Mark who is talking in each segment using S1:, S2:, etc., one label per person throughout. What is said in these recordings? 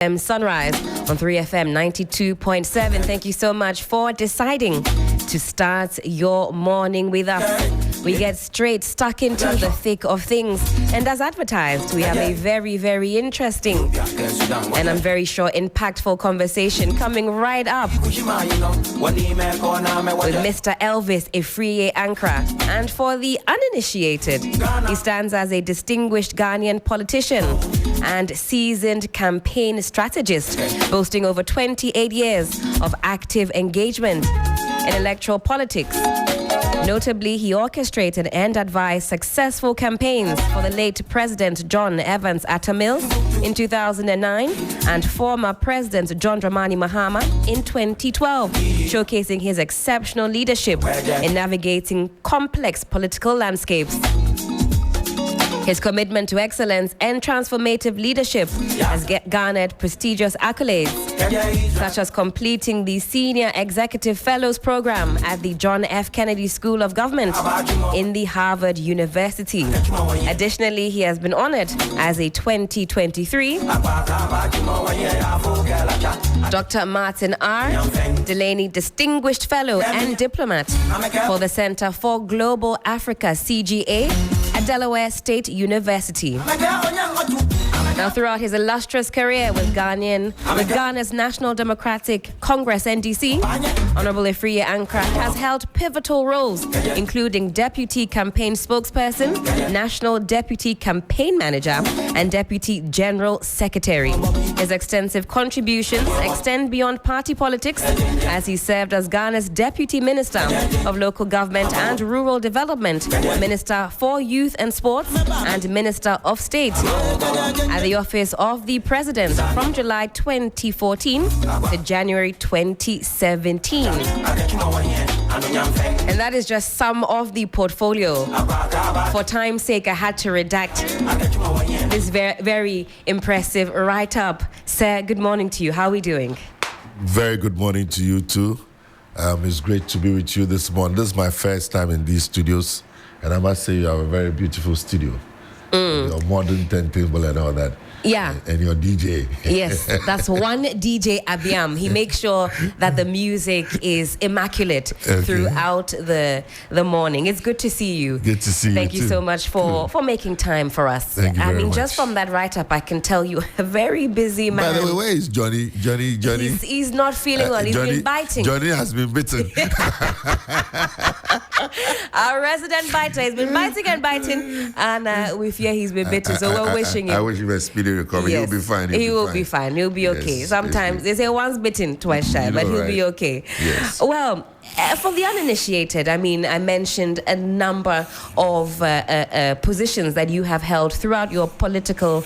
S1: Sunrise on 3FM 92.7. Thank you so much for deciding to start your morning with us. We get straight stuck into the thick of things. And as advertised, we have a very, very interesting and I'm very sure impactful conversation coming right up with Mr. Elvis Afriyie Ankrah. And for the uninitiated, he stands as a distinguished Ghanaian politician and seasoned campaign strategist, boasting over 28 years of active engagement in electoral politics. Notably, he orchestrated and advised successful campaigns for the late President John Evans Atta Mills in 2009 and former President John Dramani Mahama in 2012, showcasing his exceptional leadership in navigating complex political landscapes. His commitment to excellence and transformative leadership has garnered prestigious accolades, such as completing the Senior Executive Fellows Program at the John F. Kennedy School of Government in the Harvard University. Additionally, he has been honored as a 2023 Dr. Martin R. Delaney Distinguished Fellow and Diplomat for the Center for Global Africa, CGA, at Delaware State University. Now, throughout his illustrious career with Ghana's National Democratic Congress, NDC, Honorable Afriyie Ankrah has held pivotal roles, including Deputy Campaign Spokesperson, National Deputy Campaign Manager, and Deputy General Secretary. His extensive contributions extend beyond party politics, as he served as Ghana's Deputy Minister of Local Government and Rural Development, Minister for Youth and Sports, and Minister of State at the office of the President from July 2014 to January 2017. And that is just some of the portfolio. For time's sake, I had to redact this very impressive write-up. Sir, good morning to you. How are we doing?
S2: Very good morning to you too. It's great to be with you this morning. This is my first time in these studios, and I must say you have a very beautiful studio. Your modern turntable and all that.
S1: Yeah.
S2: And your DJ.
S1: Yes, that's one DJ Abiam. He makes sure that the music is immaculate throughout the morning. It's good to see you.
S2: Good to see you.
S1: Thank you
S2: too.
S1: So much for making time for us.
S2: Thank you very much.
S1: Just from that write-up, I can tell you a very busy man.
S2: By the way, where is Johnny?
S1: He's not feeling well. He's been biting.
S2: Johnny has been bitten.
S1: Our resident biter has been biting, and we fear he's been bitten. So we're wishing him.
S2: I wish him a speedy recovery.
S1: Yes.
S2: He'll be fine.
S1: He will be fine. He'll be okay.
S2: Yes,
S1: sometimes they say once bitten, twice shy, but he'll be okay.
S2: Yes.
S1: Well, for the uninitiated, I mean, I mentioned a number of positions that you have held throughout your political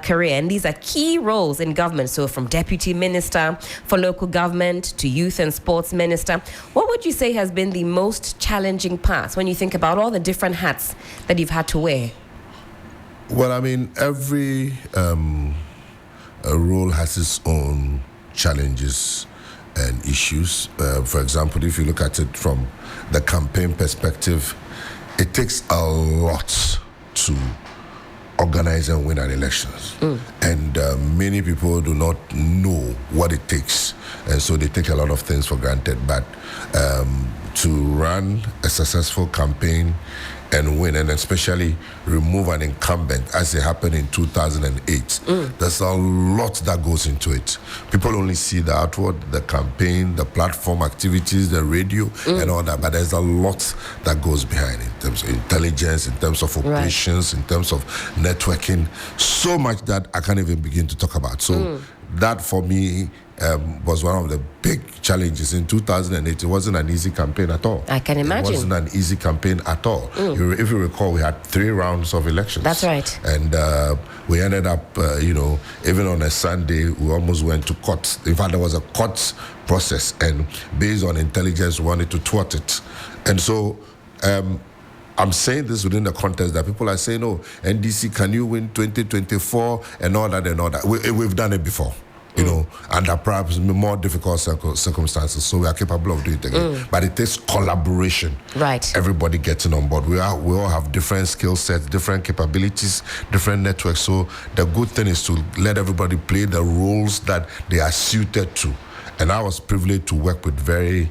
S1: career, and these are key roles in government. So from Deputy Minister for Local Government to Youth and Sports Minister. What would you say has been the most challenging part when you think about all the different hats that you've had to wear?
S2: Well, I mean, every role has its own challenges and issues. For example, if you look at it from the campaign perspective, it takes a lot to organize and win an elections. And many people do not know what it takes. And so they take a lot of things for granted. But to run a successful campaign and win, and especially remove an incumbent, as it happened in 2008. There's a lot that goes into it. People only see the outward, the campaign, the platform activities, the radio, and all that, but there's a lot that goes behind it, in terms of intelligence, in terms of operations, in terms of networking, so much that I can't even begin to talk about. So that for me was one of the big challenges in 2008. It wasn't an easy campaign at all.
S1: I can imagine.
S2: It wasn't an easy campaign at all. If you recall, we had 3 rounds of elections.
S1: That's right.
S2: And we ended up, even on a Sunday, we almost went to court. In fact, there was a court process, and based on intelligence, we wanted to thwart it. And so I'm saying this within the context that people are saying, oh, NDC, can you win 2024 and all that and all that. We've done it before. you know, under perhaps more difficult circumstances. So we are capable of doing it again. But it takes collaboration.
S1: Right.
S2: Everybody getting on board. We all have different skill sets, different capabilities, different networks. So the good thing is to let everybody play the roles that they are suited to. And I was privileged to work with very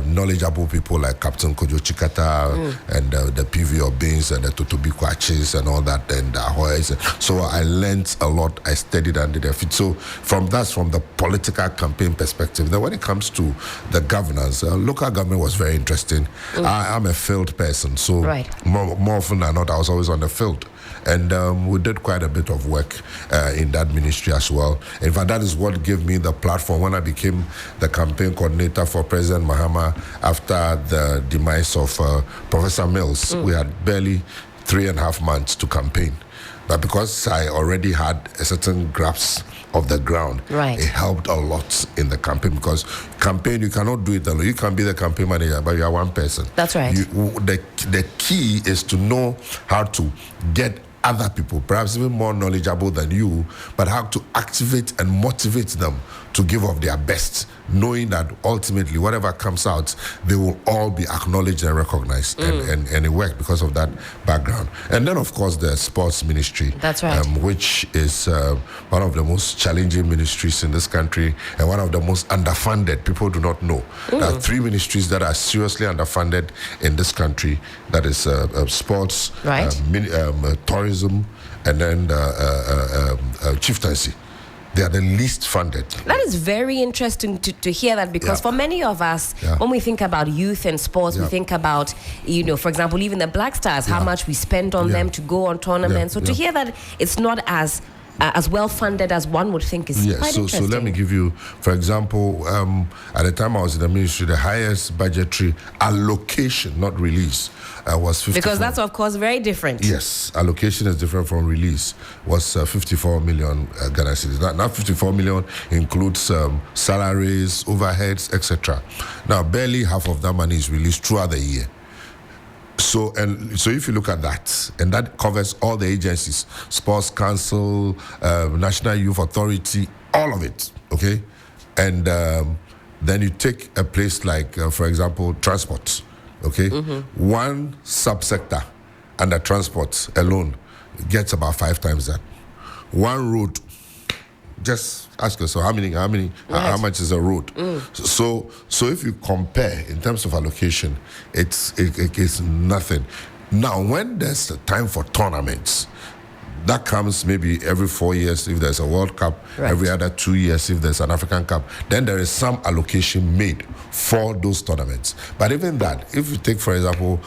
S2: knowledgeable people like Captain Kojo Chikata and the PV Obins and the Totobi Kwachis and all that, and Ahoyes. So I learned a lot. I studied under their feet. So from the political campaign perspective. Then when it comes to the governance, local government was very interesting. I'm a field person, so more often than not, I was always on the field. And we did quite a bit of work in that ministry as well. In fact, that is what gave me the platform when I became the campaign coordinator for President Mahama after the demise of Professor Mills. We had barely 3.5 months to campaign. But because I already had a certain grasp of the ground, it helped a lot in the campaign, because campaign, you cannot do it alone. You can be the campaign manager, but you are one person.
S1: That's right.
S2: The key is to know how to get other people, perhaps even more knowledgeable than you, but how to activate and motivate them to give of their best, knowing that ultimately whatever comes out, they will all be acknowledged and recognized. And it worked because of that background. And then, of course, the sports ministry.
S1: That's right.
S2: Which is one of the most challenging ministries in this country and one of the most underfunded. People do not know. There are 3 ministries that are seriously underfunded in this country. That is sports, tourism, and then chieftaincy. They are the least funded.
S1: That is very interesting to hear that, because for many of us, when we think about youth and sports, we think about, for example, even the Black Stars, how much we spend on them to go on tournaments. So to hear that it's not as well funded as one would think is quite interesting.
S2: So let me give you, for example, at the time I was in the ministry, the highest budgetary allocation, not release, was 54.
S1: Because that's, of course, very different.
S2: Yes, allocation is different from release. Was 54 million Ghana cedis. Now 54 million includes salaries, overheads, etc. Now barely half of that money is released throughout the year. So if you look at that, and that covers all the agencies, Sports Council, National Youth Authority, all of it, okay? And then you take a place like, for example, transport, okay? One subsector under transport alone gets about 5 times that. One road, just ask yourself how much is a road. So if you compare in terms of allocation, it's nothing. Now when there's a time for tournaments, that comes maybe every 4 years if there's a World Cup, every other 2 years if there's an African Cup, then there is some allocation made for those tournaments. But even that, if you take, for example,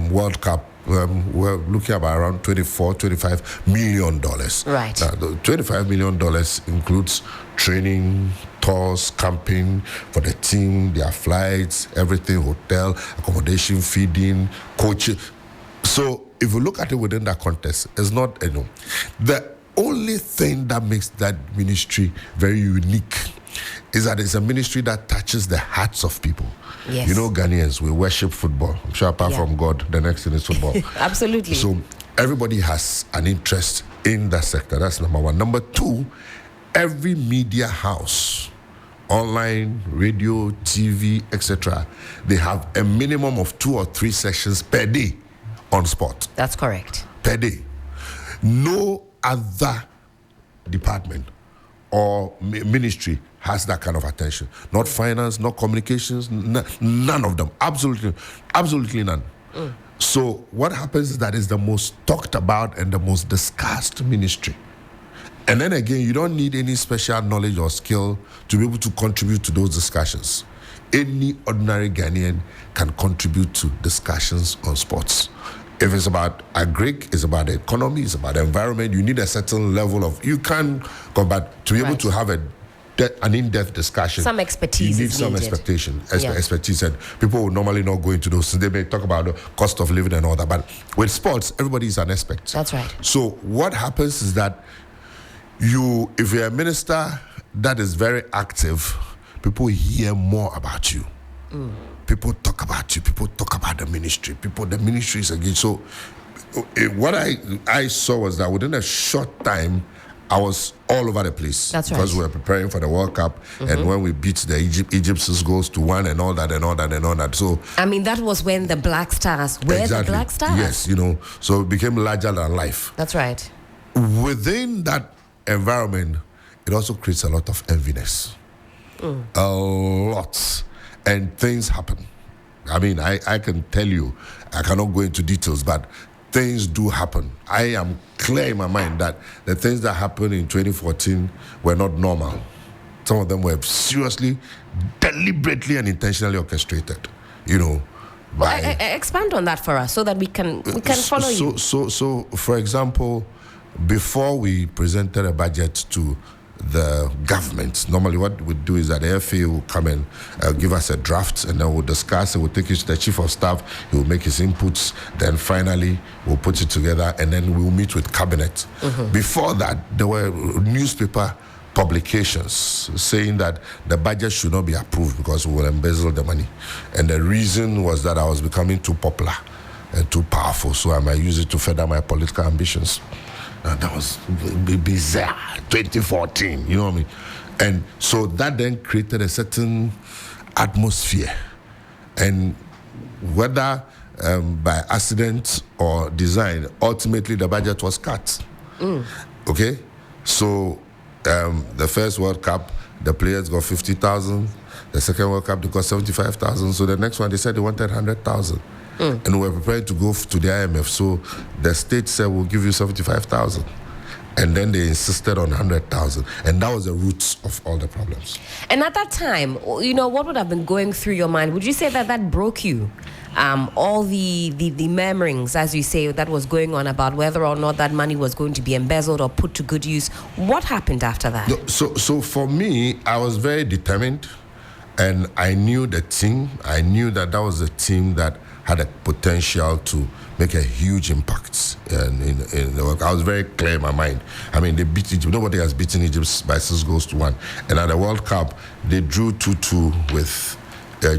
S2: World Cup, we're looking at around $25 million.
S1: Right.
S2: Now, the $25 million includes training, tours, camping for the team, their flights, everything, hotel, accommodation, feeding, coaching. So if you look at it within that context, it's not, the only thing that makes that ministry very unique is that it's a ministry that touches the hearts of people.
S1: Yes.
S2: Ghanaians, we worship football. I'm sure apart from God, the next thing is football.
S1: Absolutely.
S2: So everybody has an interest in that sector. That's number one. Number two, every media house, online, radio, TV, etc., they have a minimum of 2 or 3 sessions per day on sport.
S1: That's correct.
S2: Per day. No other department or ministry has that kind of attention. Not finance, not communications, none of them. Absolutely none. So what happens is that it's the most talked about and the most discussed ministry. And then again, you don't need any special knowledge or skill to be able to contribute to those discussions. Any ordinary Ghanaian can contribute to discussions on sports. If it's about agric, it's about the economy, it's about the environment, you need a certain level of, you can combat to be able to have an in-depth discussion.
S1: Some expertise.
S2: You need some expertise, and people will normally not go into those. They may talk about the cost of living and all that, but with sports, everybody is an expert.
S1: That's right.
S2: So what happens is that if you're a minister that is very active, people hear more about you. People talk about you. People talk about the ministry. The ministry is engaged. So what I saw was that within a short time, I was all over the place.
S1: That's right.
S2: Because we were preparing for the World Cup, and when we beat the Egypt's goals to 1 and all that. So
S1: I mean, that was when the Black Stars were the Black Stars.
S2: Yes, so it became larger than life.
S1: That's right.
S2: Within that environment, it also creates a lot of enviness. A lot. And things happen. I mean, I can tell you, I cannot go into details, but things do happen. I am clear in my mind that the things that happened in 2014 were not normal. Some of them were seriously, deliberately and intentionally orchestrated,
S1: Expand on that for us so that we can follow you.
S2: So, for example, before we presented a budget to the government, normally what we do is that the Afriyie will come and give us a draft, and then we'll discuss it. We'll take it to the chief of staff. He will make his inputs. Then finally, we'll put it together, and then we'll meet with cabinet. Before that, there were newspaper publications saying that the budget should not be approved because we will embezzle the money. And the reason was that I was becoming too popular and too powerful, so I might use it to further my political ambitions. That was bizarre, 2014, you know what I mean? And so that then created a certain atmosphere. And whether by accident or design, ultimately the budget was cut. Okay? So the first World Cup, the players got 50,000. The second World Cup, they got 75,000. So the next one, they said they wanted 100,000. And we were prepared to go to the IMF. So the state said, we'll give you 75,000. And then they insisted on 100,000. And that was the roots of all the problems.
S1: And at that time, what would have been going through your mind? Would you say that broke you? All the murmurings, as you say, that was going on about whether or not that money was going to be embezzled or put to good use. What happened after that?
S2: So for me, I was very determined. And I knew the team. I knew that was a team that had a potential to make a huge impact in the work. I was very clear in my mind. I mean, they beat Egypt. Nobody has beaten Egypt by 6-1. And at the World Cup, they drew 2-2 with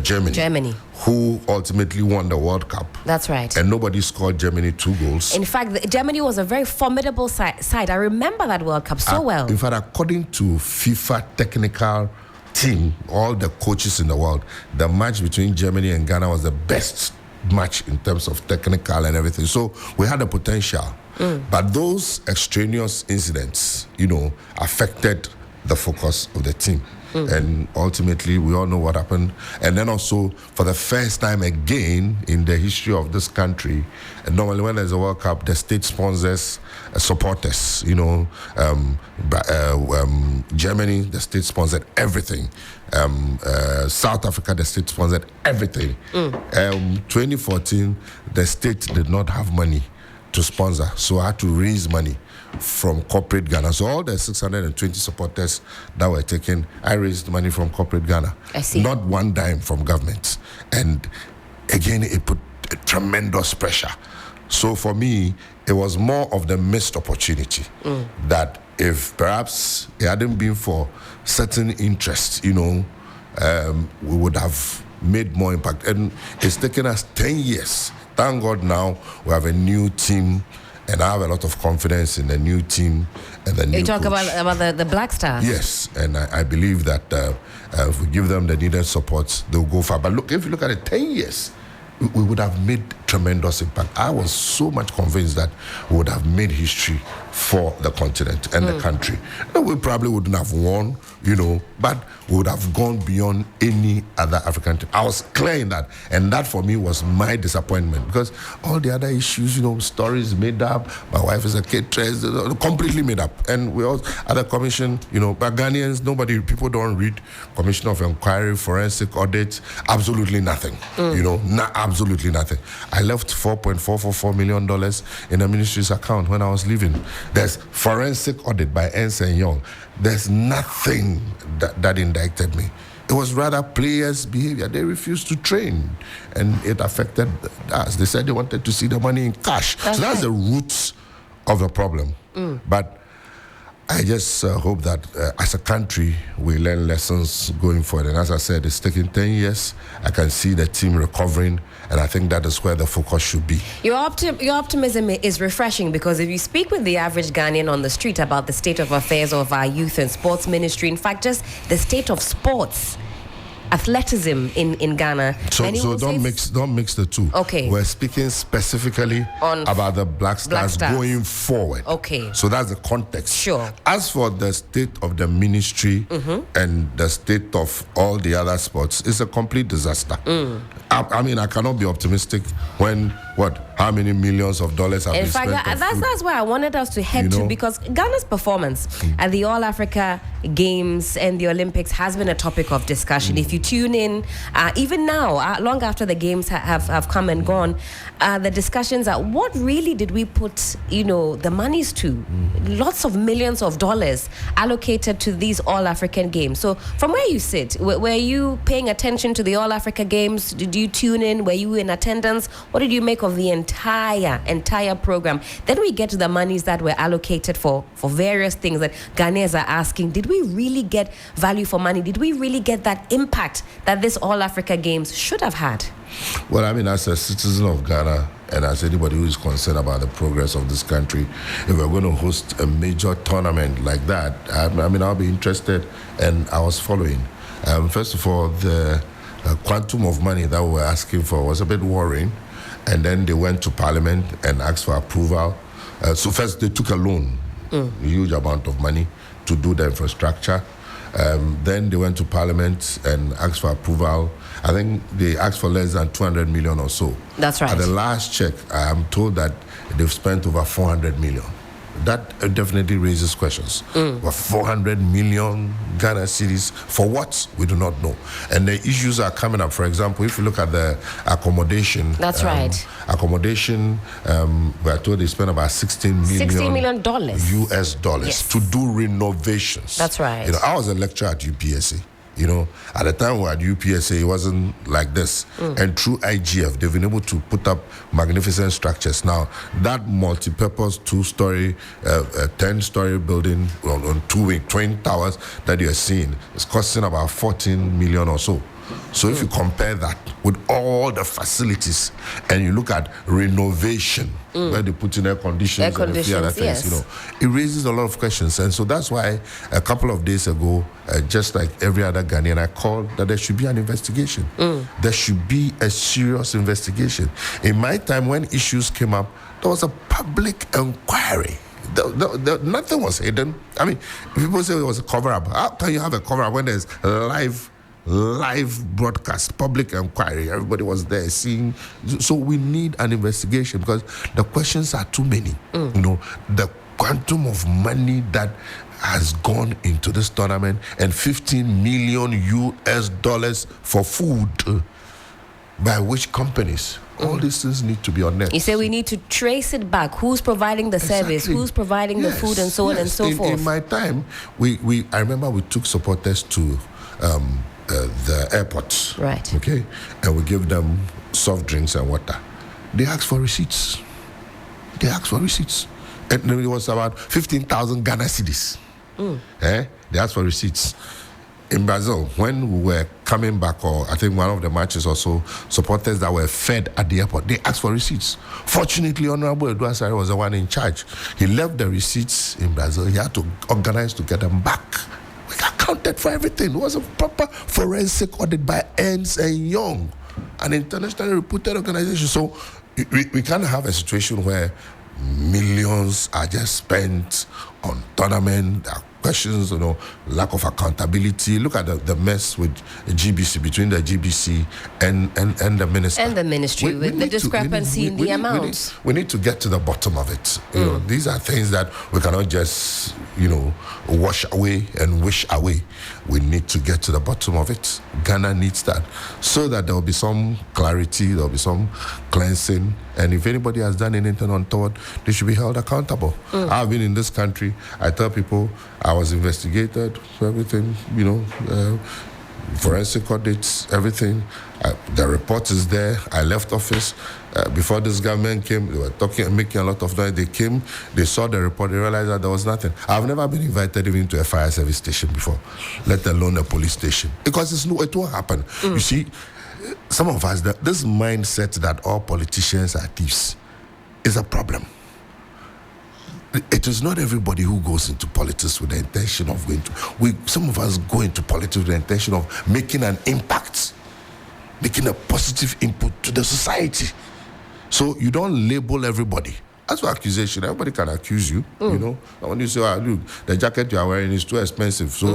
S2: Germany, who ultimately won the World Cup.
S1: That's right.
S2: And nobody scored Germany 2 goals.
S1: In fact, Germany was a very formidable side. I remember that World Cup so well.
S2: In fact, according to FIFA technical team, all the coaches in the world, the match between Germany and Ghana was the best match in terms of technical and everything. So we had the potential. But those extraneous incidents, affected the focus of the team. And ultimately, we all know what happened. And then also, for the first time again in the history of this country, and normally when there's a World Cup, the state sponsors supporters. Germany, the state sponsored everything. South Africa, the state sponsored everything. 2014, the state did not have money to sponsor, so I had to raise money from corporate Ghana. So all the 620 supporters that were taken, I raised money from corporate Ghana.
S1: I see.
S2: Not one dime from government. And again, it put tremendous pressure. So for me, it was more of the missed opportunity that if perhaps it hadn't been for certain interests, we would have made more impact. And it's taken us 10 years. Thank God now we have a new team, and I have a lot of confidence in the new team and the new
S1: You talk
S2: coach.
S1: about the Black Stars?
S2: Yes, and I believe that if we give them the needed support, they'll go far. But look, if you look at it, 10 years, we would have made tremendous impact. I was so much convinced that we would have made history for the continent and the country. And we probably wouldn't have won, but we would have gone beyond any other African team. I was clear in that. And that for me was my disappointment, because all the other issues, stories made up, my wife is a cateress, completely made up. And we all, other commission, but Ghanaians, people don't read Commission of Inquiry, Forensic Audit, absolutely nothing, absolutely nothing. I left $4.444 million in the ministry's account when I was leaving. There's forensic audit by Ernst & Young. There's nothing that indicted me. It was rather players' behavior. They refused to train, and it affected us. They said they wanted to see the money in cash. So that's the roots of the problem. But I just hope that as a country, we learn lessons going forward. And as I said, it's taking 10 years. I can see the team recovering, and I think that is where the focus should be.
S1: Your optimism is refreshing, because if you speak with the average Ghanaian on the street about the state of affairs of our youth and sports ministry, in fact, just the state of sports, athleticism in Ghana.
S2: So don't mix the two.
S1: Okay.
S2: We're speaking specifically about the Black Stars going forward.
S1: Okay.
S2: So that's the context.
S1: Sure.
S2: As for the state of the ministry and the state of all the other sports, it's a complete disaster. I mean, I cannot be optimistic when how many millions of dollars have been spent on food?
S1: That's where I wanted us to head to, because Ghana's performance at the All Africa Games and the Olympics has been a topic of discussion. If you tune in, even now, long after the games have come and gone, the discussions are, what really did we put, the monies to? Lots of millions of dollars allocated to these All African Games. So from where you sit, were you paying attention to the All Africa Games? Did you tune in? Were you in attendance? What did you make of the entire program? Then we get to the monies that were allocated for various things that Ghanaians are asking. Did we really get value for money? Did we really get that impact that this All Africa Games should have had?
S2: Well, I mean, as a citizen of Ghana, and as anybody who is concerned about the progress of this country, if we're going to host a major tournament like that, I mean, I'll be interested, and I was following. First of all, the quantum of money that we were asking for was a bit worrying, and then they went to Parliament and asked for approval. So first, they took a loan, a huge amount of money, to do the infrastructure. Then they went to Parliament and asked for approval. I think they asked for less than 200 million or so.
S1: That's right.
S2: At the last check, I am told that they've spent over 400 million. That definitely raises questions. Over 400 million Ghana cedis for what? We do not know. And the issues are coming up. For example, if you look at the accommodation.
S1: That's right.
S2: Accommodation, we are told they spent about $16 million US dollars to do renovations.
S1: That's right.
S2: I was a lecturer at UPSA. At the time we were at UPSA, it wasn't like this. And through IGF, they've been able to put up magnificent structures. Now, that multi-purpose 2-story, 10-story building on 2 twin towers that you're seeing is costing about 14 million or so. So if you compare that with all the facilities and you look at renovation, where they put in air conditions and a few other things, it raises a lot of questions. And so that's why a couple of days ago, just like every other Ghanaian, I called that there should be an investigation. There should be a serious investigation. In my time, when issues came up, there was a public inquiry. Nothing was hidden. I mean, people say it was a cover-up. How can you have a cover-up when there's live broadcast, public inquiry? Everybody was there seeing. So we need an investigation, because the questions are too many. The quantum of money that has gone into this tournament, and 15 million US dollars for food, by which companies? All these things need to be on net.
S1: You say we need to trace it back. Who's providing the service? Who's providing the food, and so on and so forth?
S2: In my time, I remember we took supporters to the airport.
S1: Right.
S2: Okay? And we gave them soft drinks and water. They asked for receipts. And it was about 15,000 Ghana cedis. They asked for receipts. In Brazil, when we were coming back, or I think one of the matches or so, supporters that were fed at the airport, they asked for receipts. Fortunately, Honorable Edouard was the one in charge. He left the receipts in Brazil. He had to organize to get them back. We accounted for everything. It was a proper forensic audit by Ernst & Young, an internationally reputed organization. So we can't have a situation where millions are just spent on tournament. There are questions, lack of accountability. Look at the mess with GBC, between the GBC and the minister.
S1: And the ministry, with the discrepancy in the amounts.
S2: We need to get to the bottom of it. These are things that we cannot just, wash away and wish away. We need to get to the bottom of it. Ghana needs that, so that there will be some clarity, there will be some cleansing. And if anybody has done anything untoward, they should be held accountable. I've been in this country. I tell people I was investigated for everything, forensic audits, everything. The report is there. I left office. Before this government came, they were talking, making a lot of noise. They came, they saw the report, they realized that there was nothing. I've never been invited even to a fire service station before, let alone a police station. Because it won't happen. You see, some of us, this mindset that all politicians are thieves is a problem. It is not everybody who goes into politics with the intention of going to. Some of us go into politics with the intention of making an impact, making a positive input to the society. So you don't label everybody. That's what accusation. Everybody can accuse you, you know. And when you say, look, the jacket you are wearing is too expensive. So,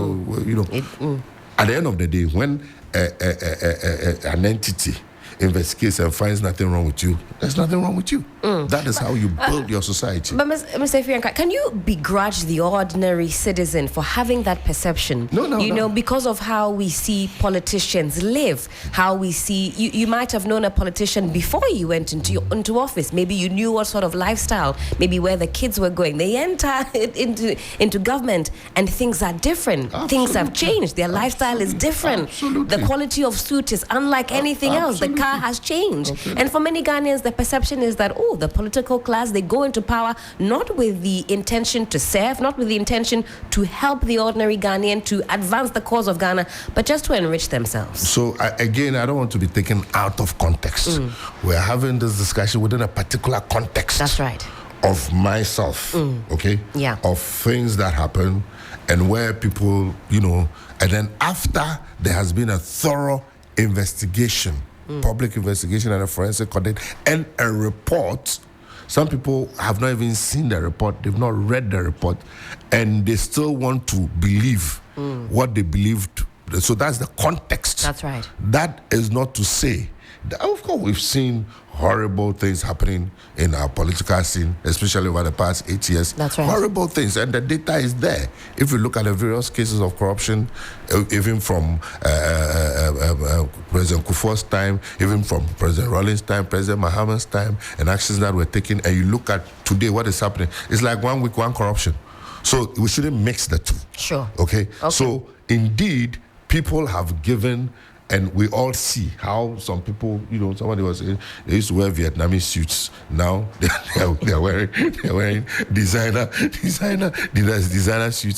S2: you know, at the end of the day, when an entity investigates and finds nothing wrong with you, there's nothing wrong with you. That is how you build your society.
S1: But Mr. Afriyie, can you begrudge the ordinary citizen for having that perception?
S2: No.
S1: Because of how we see politicians live, how we see, you might have known a politician before you went into office. Maybe you knew what sort of lifestyle, maybe where the kids were going. They enter into government and things are different.
S2: Absolutely.
S1: Things have changed. Their lifestyle is different.
S2: Absolutely.
S1: The quality of suit is unlike anything else. The car has changed. And for many Ghanaians, the perception is that, the political class, they go into power not with the intention to serve, not with the intention to help the ordinary Ghanaian to advance the cause of Ghana, but just to enrich themselves.
S2: So, again, I don't want to be taken out of context. We're having this discussion within a particular context.
S1: That's right.
S2: Of myself, okay?
S1: Yeah.
S2: Of things that happen and where people, you know, and then after there has been a thorough investigation, public investigation and a forensic audit and a report. Some people have not even seen the report, they've not read the report, and they still want to believe what they believed. So that's the context.
S1: That's right.
S2: That is not to say that, of course, we've seen horrible things happening in our political scene, especially over the past 8 years.
S1: That's right.
S2: Horrible things, and the data is there. If you look at the various cases of corruption, even from President Kufuor's time, even from President Rawlings' time, President Mahama's time, and actions that were taken, and you look at today what is happening, it's like 1 week, one corruption. So we shouldn't mix the two.
S1: Sure.
S2: Okay? So indeed, people have given. And we all see how some people, you know, somebody was saying they used to wear Vietnamese suits. Now they're wearing designer suits,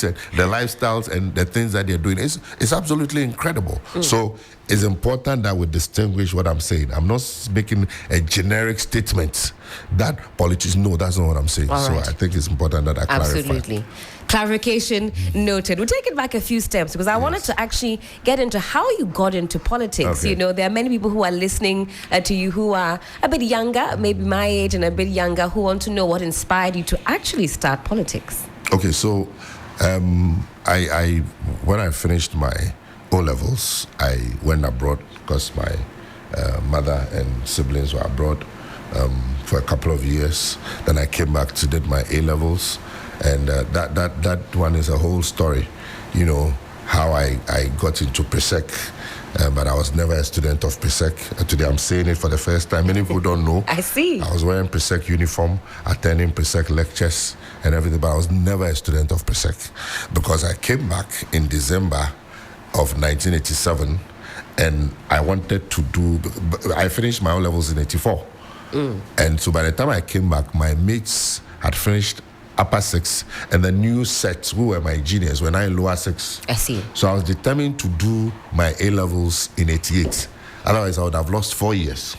S2: and the lifestyles and the things that they're doing. It's absolutely incredible. So it's important that we distinguish what I'm saying. I'm not making a generic statement that politicians know. That's not what I'm saying.
S1: All right.
S2: So I think it's important that I clarify.
S1: Absolutely. Clarification noted. We'll take it back a few steps because I wanted to actually get into how you got into politics.
S2: Okay.
S1: You know, there are many people who are listening to you who are a bit younger, maybe my age and a bit younger, who want to know what inspired you to actually start politics.
S2: Okay, so I when I finished my O-levels, I went abroad because my mother and siblings were abroad for a couple of years. Then I came back to did my A-levels. And that one is a whole story, you know, how I got into PRESEC, but I was never a student of PRESEC. Today I'm saying it for the first time. Many people don't know.
S1: I see.
S2: I was wearing PRESEC uniform, attending PRESEC lectures and everything, but I was never a student of PRESEC because I came back in December of 1987 and I wanted to I finished my O-levels in 84. And so by the time I came back, my mates had finished upper six, and the new sets who were my juniors were now in lower six.
S1: I see.
S2: So I was determined to do my A-levels in 88. Otherwise, I would have lost 4 years.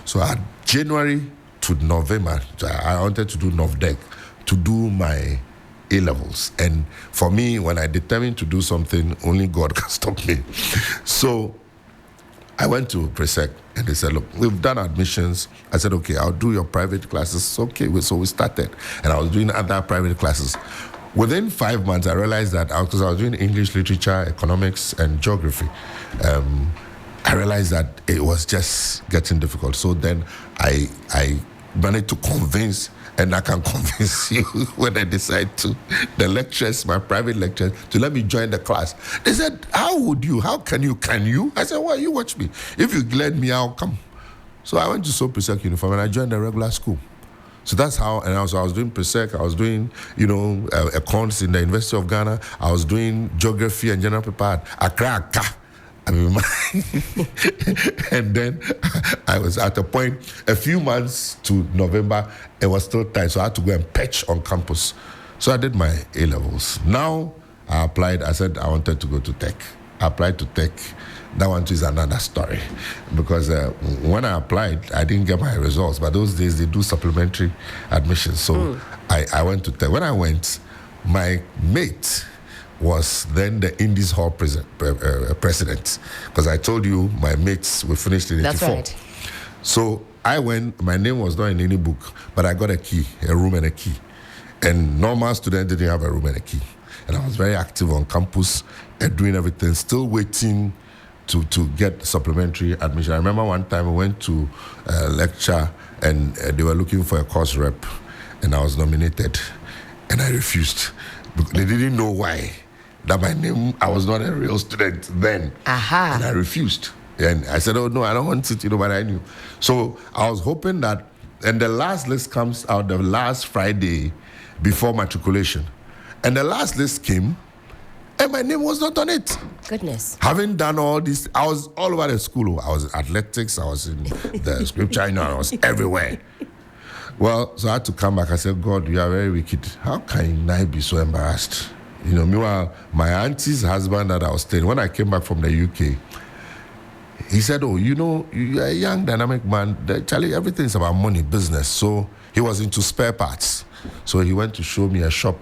S2: So I had January to November, I wanted to do NovDec to do my A-levels. And for me, when I determined to do something, only God can stop me. So I went to PRESEC and they said, look, we've done admissions. I said, okay, I'll do your private classes. Okay, so we started. And I was doing other private classes. Within 5 months, I realized that because I was doing English literature, economics, and geography, I realized that it was just getting difficult. So then I managed to convince, and I can convince you when I decide to, the lecturers, my private lecturers, to let me join the class. They said, how would you? How can you? Can you? I said, well, you watch me. If you let me, I'll come. So I went to PRESEC uniform and I joined the regular school. So that's how, and also I was doing PRESEC, I was doing, econs in the University of Ghana, I was doing geography and general paper at Ankrah. I mean, and then I was at a point, a few months to November, it was still tight, so I had to go and pitch on campus. So I did my A-levels. Now I applied, I said I wanted to go to tech. I applied to tech. That one too is another story, because when I applied, I didn't get my results, but those days they do supplementary admission. So I went to tech. When I went, my mate was then the Indies Hall president, because I told you my mates were finished in 84.
S1: That's right.
S2: So I went, my name was not in any book, but I got a key, a room and a key. And normal student didn't have a room and a key. And I was very active on campus and doing everything, still waiting to get supplementary admission. I remember one time I went to a lecture and they were looking for a course rep, and I was nominated, and I refused. They didn't know why. That my name, I was not a real student then. And I refused. And I said, oh no, I don't want it, but I knew. So I was hoping that, and the last list comes out the last Friday before matriculation. And the last list came, and my name was not on it.
S1: Goodness.
S2: Having done all this, I was all over the school. I was in athletics, I was in the scripture, I was everywhere. Well, so I had to come back. I said, God, you are very wicked. How can I be so embarrassed? Meanwhile, my auntie's husband that I was staying, when I came back from the UK, he said, oh, you're a young, dynamic man. Charlie, everything's about money, business. So he was into spare parts. So he went to show me a shop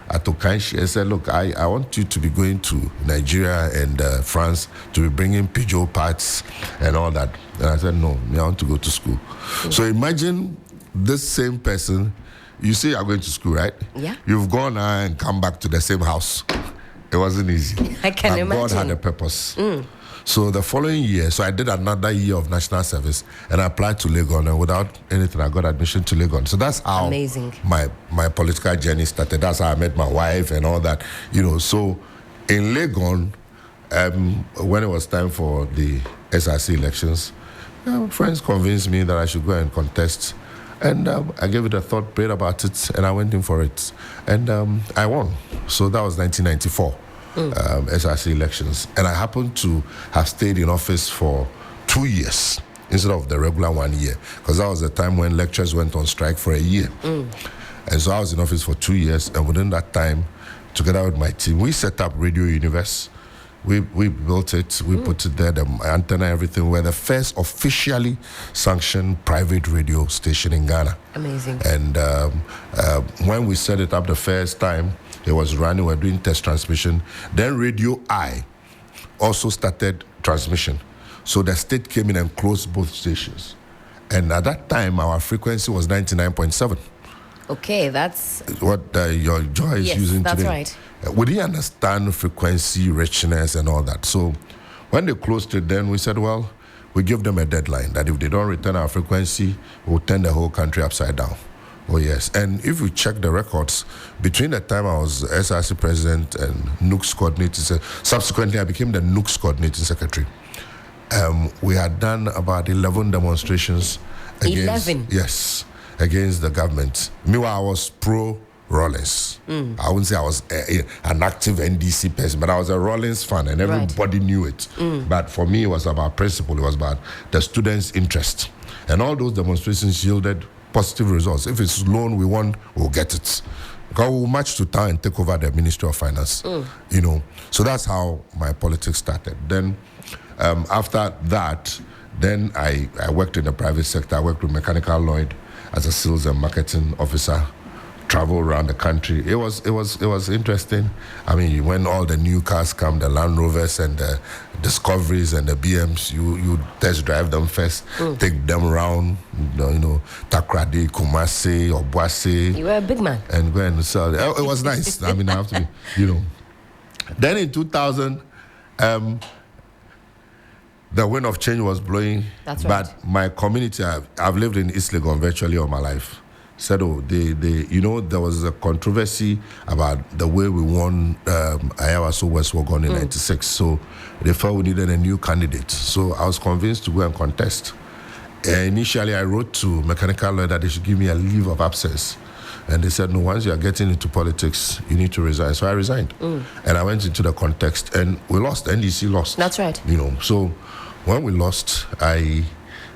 S2: at Okanshi and said, look, I want you to be going to Nigeria and France to be bringing Peugeot parts and all that. And I said, no, I want to go to school. So imagine this same person, you say you're going to school, right?
S1: Yeah.
S2: You've gone and come back to the same house. It wasn't easy.
S1: I can imagine.
S2: God had a purpose. So the following year, so I did another year of national service, and I applied to Legon, and without anything, I got admission to Legon. So that's how
S1: amazing
S2: my political journey started. That's how I met my wife and all that. So in Legon, when it was time for the SRC elections, friends convinced me that I should go and contest. And I gave it a thought, prayed about it, and I went in for it. And I won. So that was 1994. SRC elections, and I happened to have stayed in office for 2 years instead of the regular 1 year, because that was the time when lecturers went on strike for a year. And so I was in office for 2 years, and within that time, together with my team, we set up Radio Universe. We built it, we put it there, the antenna, everything. We're the first officially sanctioned private radio station in Ghana.
S1: Amazing.
S2: And when we set it up the first time, it was running, we were doing test transmission. Then Radio I also started transmission. So the state came in and closed both stations. And at that time, our frequency was 99.7.
S1: Okay, that's
S2: what your Joy is using
S1: that's
S2: today.
S1: Right.
S2: We didn't understand frequency, richness, and all that. So when they closed it, then we said, well, we give them a deadline that if they don't return our frequency, we'll turn the whole country upside down. Oh, yes. And if you check the records, between the time I was SRC president and NUCS coordinating, subsequently I became the NUCS coordinating secretary. We had done about 11 demonstrations against...
S1: 11?
S2: Yes, against the government. Meanwhile, I was pro-Rollins. I wouldn't say I was an active NDC person, but I was a Rollins fan, and everybody knew it. But for me, it was about principle. It was about the students' interest. And all those demonstrations yielded positive results. If it's loan we want, we'll get it. Because we'll march to town and take over the Ministry of Finance. So that's how my politics started. Then after that, then I worked in the private sector. I worked with Mechanical Lloyd as a sales and marketing officer, travel around the country. It was interesting. I mean, when all the new cars come, the Land Rovers and the Discoveries and the BMs, you test drive them first, take them around, Takrady, Kumasi, or Boise.
S1: You were a big man.
S2: And go and sell. It was nice. I mean, I have to be, Then in 2000, the wind of change was blowing.
S1: That's right.
S2: But my community, I've lived in East Legon virtually all my life. Said, there was a controversy about the way we won Ayawaso West Wagon in 96. So they felt we needed a new candidate. So I was convinced to go and contest. Initially, I wrote to Mechanical Lloyd that they should give me a leave of absence And they said, no, once you are getting into politics, you need to resign. So I resigned. And I went into the context, and we lost. NDC lost.
S1: That's right.
S2: So when we lost, and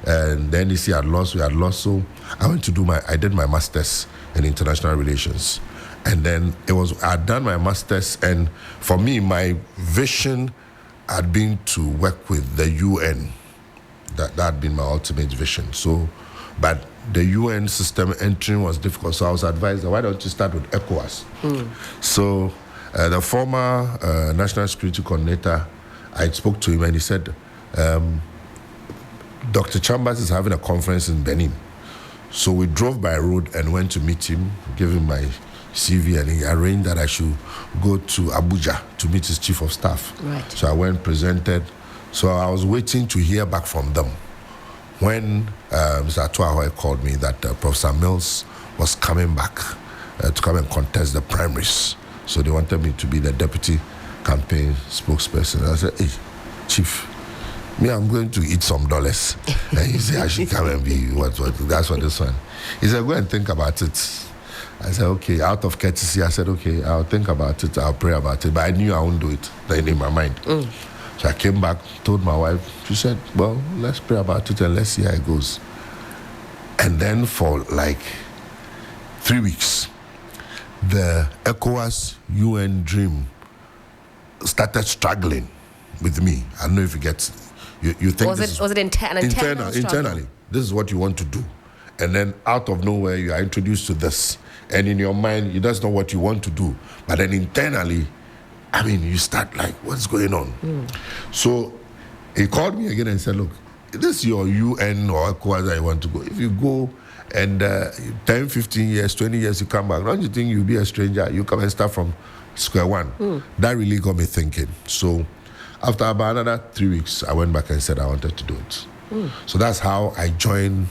S2: the NDC had lost, we had lost. So I did my master's in international relations. And then I'd done my master's, and for me, my vision had been to work with the UN. That had been my ultimate vision. So, but the UN system entering was difficult, so I was advised, why don't you start with ECOWAS? So the former National Security Coordinator, I spoke to him and he said, Dr. Chambers is having a conference in Benin. So we drove by road and went to meet him, gave him my CV, and he arranged that I should go to Abuja to meet his chief of staff.
S1: Right.
S2: So I went, presented. So I was waiting to hear back from them when Mr. Atuahoe called me that Professor Mills was coming back to come and contest the primaries. So they wanted me to be the deputy campaign spokesperson. I said, hey, Chief, I'm going to eat some dollars. And he said, I should come and be what, that's what this one. He said, go and think about it. I said, okay, out of courtesy, I said, okay, I'll think about it, I'll pray about it. But I knew I wouldn't do it then in my mind. So I came back, told my wife, she said, well, let's pray about it and let's see how it goes. And then for like 3 weeks, the ECOWAS UN dream started struggling with me. I don't know if you get, you think
S1: was it
S2: internally? This is what you want to do. And then out of nowhere, you are introduced to this. And in your mind, that's not what you want to do. But then internally, you start like, what's going on? So he called me again and said, look, this is your UN or ECOWAS that you want to go. If you go and 10, 15 years, 20 years, you come back, don't you think you'll be a stranger? You come and start from square one. That really got me thinking. So after about another 3 weeks, I went back and said I wanted to do it. So that's how I joined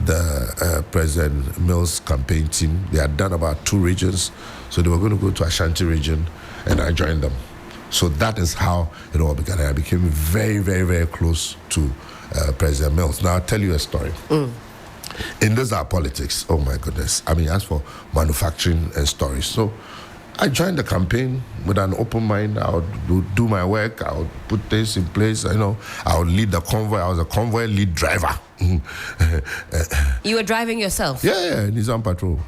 S2: the President Mills campaign team. They had done about 2 regions. So they were going to go to Ashanti region, and I joined them. So that is how it all began. I became very, very, very close to President Mills. Now, I'll tell you a story. In this our politics, oh my goodness. As for manufacturing and stories. So I joined the campaign with an open mind. I would do my work. I would put things in place. I would lead the convoy. I was a convoy lead driver.
S1: You were driving yourself?
S2: Yeah, Nizam Patrol.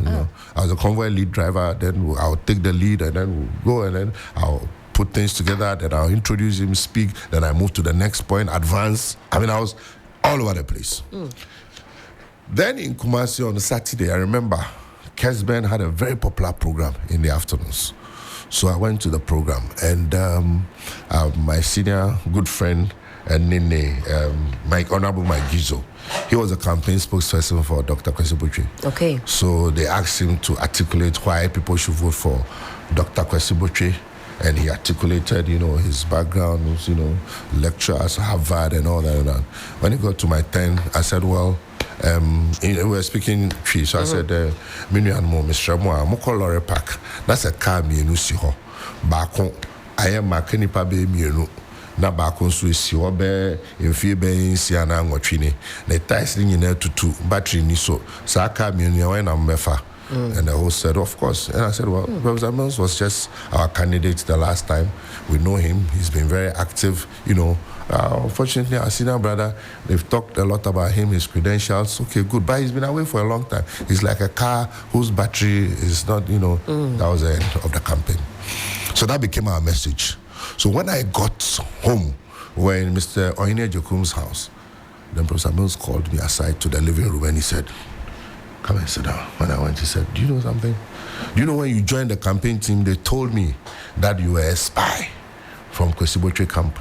S2: I was a convoy lead driver. Then I would take the lead, and then we'll go, and then I'll put things together. Then I'll introduce him, speak. Then I move to the next point, advance. I was all over the place. Then in Kumasi on Saturday, I remember Kesben had a very popular program in the afternoons. So I went to the program, and my senior good friend, Nene, Honorable Mike Gizo, he was a campaign spokesperson for Dr. Kwesi Botwe. Okay. So they asked him to articulate why people should vote for Dr. Kwesi Botwe, and he articulated, his background, lecture at Harvard and all that and that. When he got to my turn, I said, well, we were speaking Twi, so I said, Mr. Moa, Moko Lorry Park, that's a car me in Usiho. Bako, I am Makeni Pabe Mienu. Na baako nso esi obe emfie ben sia na nwotwini na ties ni nyina tutu battery ni so sa aka me nua when am mefa. And the host said, of course. And I said, well, Professor Mills was just our candidate the last time. We know him. He's been very active. Unfortunately, our senior brother, they've talked a lot about him, his credentials. Okay, good. But he's been away for a long time. He's like a car whose battery is not, that was the end of the campaign. So that became our message. So when I got home, we're in Mr. Oine Jokum's house, then Professor Mills called me aside to the living room and he said, come and sit down. When I went, he said, do you know something? Do you know when you joined the campaign team, they told me that you were a spy from Kwesi Botwe camp.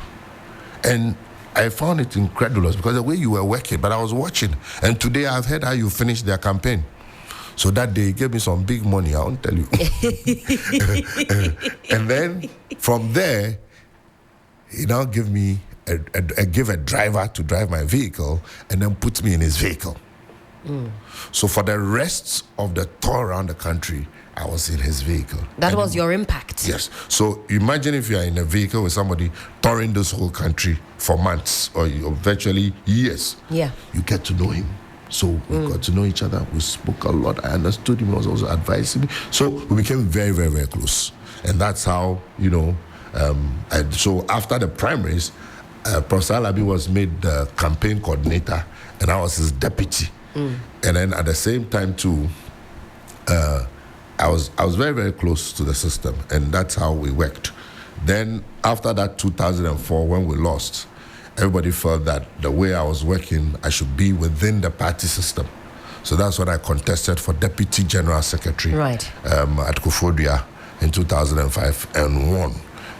S2: And I found it incredulous because the way you were working, but I was watching. And today I've heard how you finished their campaign. So that day he gave me some big money, I won't tell you. And then from there, he now gave me a driver to drive my vehicle and then put me in his vehicle. So for the rest of the tour around the country, I was in his vehicle.
S1: That was your impact.
S2: Yes. So imagine if you are in a vehicle with somebody touring this whole country for months or virtually years.
S1: Yeah.
S2: You get to know him. So we got to know each other. We spoke a lot. I understood him. He was also advising me. So we became very, very, very close. And that's how, and so after the primaries, Professor Alabi was made the campaign coordinator, and I was his deputy. And then at the same time too, I was very, very close to the system, and that's how we worked. Then after that 2004, when we lost, everybody felt that the way I was working, I should be within the party system. So that's when I contested for Deputy General Secretary at Koforidua in 2005 and won.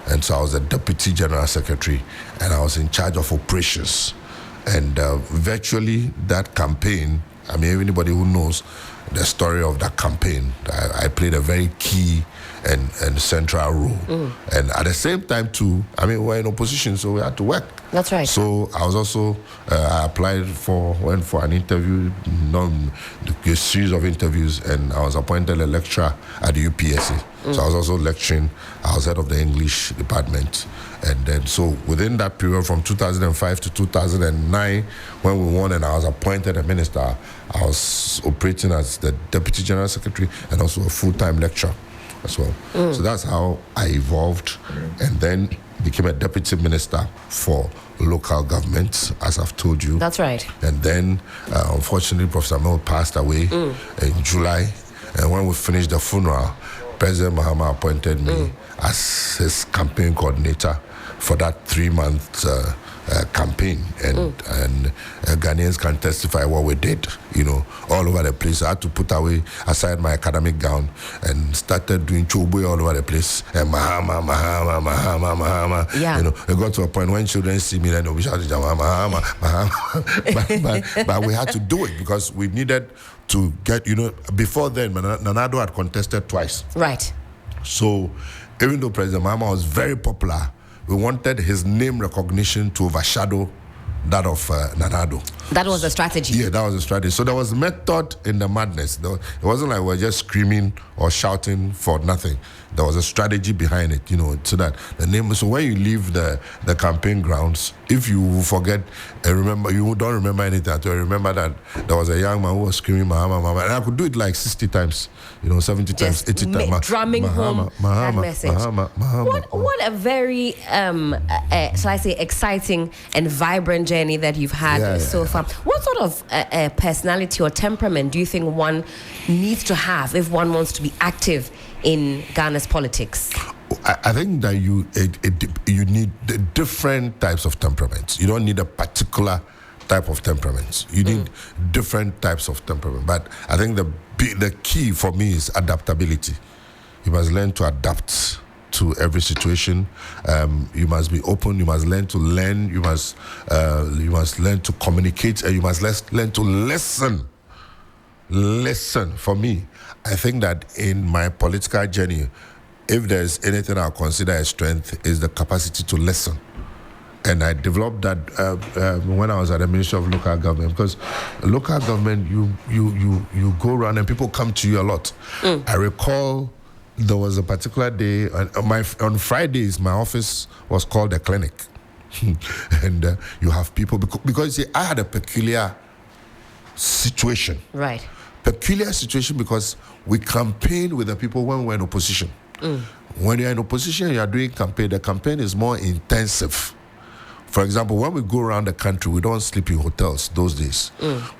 S2: And so I was the Deputy General Secretary, and I was in charge of operations. And virtually that campaign, I mean, anybody who knows the story of that campaign, I played a very key and central role. And at the same time too, I mean, we're in opposition, so we had to work.
S1: That's right.
S2: So I was also, I went for an interview, a series of interviews, and I was appointed a lecturer at the UPSA. So I was also lecturing. I was head of the English department. And then, so within that period from 2005 to 2009, when we won and I was appointed a minister, I was operating as the Deputy General Secretary and also a full-time lecturer as well. So that's how I evolved, and then became a deputy minister for local government, as I've told you.
S1: That's right.
S2: And then, unfortunately, Professor Mel passed away in July. And when we finished the funeral, President Mahama appointed me as his campaign coordinator for that 3-month campaign, and Ghanaians can testify what we did, all over the place. I had to put aside my academic gown and started doing chobo all over the place, and Mahama.
S1: Yeah.
S2: It got to a point when children see me, then they'll be shouting, Mahama. But we had to do it because we needed to get, before then, Nanado had contested twice.
S1: Right.
S2: So even though President Mahama was very popular, we wanted his name recognition to overshadow that of Nanado.
S1: That was the strategy.
S2: Yeah, that was the strategy. So there was method in the madness. It wasn't like we were just screaming or shouting for nothing. There was a strategy behind it, so that the name. So when you leave the campaign grounds, if you forget and remember, you don't remember anything at all. Remember that there was a young man who was screaming Mahama, Mahama, and I could do it like 60 times, 70 times, 80 times.
S1: Drumming home that message.
S2: Mahama.
S1: What a very, shall I say, exciting and vibrant journey that you've had so far. What sort of personality or temperament do you think one needs to have if one wants to be active in Ghana's politics?
S2: I think that you need different types of temperaments. You don't need a particular type of temperament. You need different types of temperament. But I think the key for me is adaptability. You must learn to adapt to every situation. You must be open. You must learn to learn. You must learn to communicate, and you must learn to listen. Listen. For me, I think that in my political journey, if there's anything I'll consider a strength, is the capacity to listen. And I developed that when I was at the Ministry of Local Government, because local government, you go around and people come to you a lot. I recall there was a particular day, on Fridays, my office was called a clinic. And you have people, because you see, I had a peculiar situation.
S1: Right.
S2: Peculiar situation because we campaign with the people when we're in opposition. When you're in opposition, you're doing campaign, the campaign is more intensive. For example, when we go around the country, we don't sleep in hotels those days.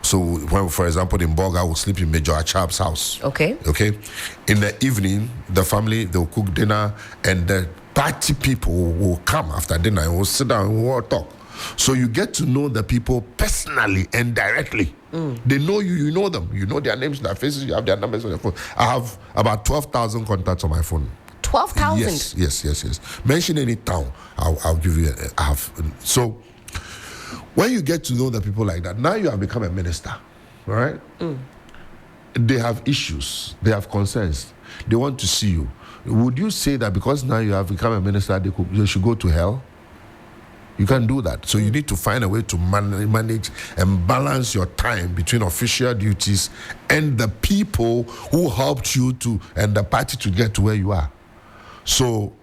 S2: So, when, for example, in Boga, we'll sleep in Major Achab's house.
S1: Okay.
S2: In the evening, the family, they'll cook dinner, and the party people will come after dinner and we'll sit down and we'll talk. So you get to know the people personally and directly. They know you, you know them. You know their names, their faces, you have their numbers on your phone. I have about 12,000 contacts on my phone.
S1: 12,000?
S2: Yes. Mention any town, I'll give you, I have. So when you get to know the people like that, now you have become a minister, all right? They have issues, they have concerns, they want to see you. Would you say that because now you have become a minister, they should go to hell? You can't do that. So you need to find a way to manage and balance your time between official duties and the people who helped you and the party to get to where you are. So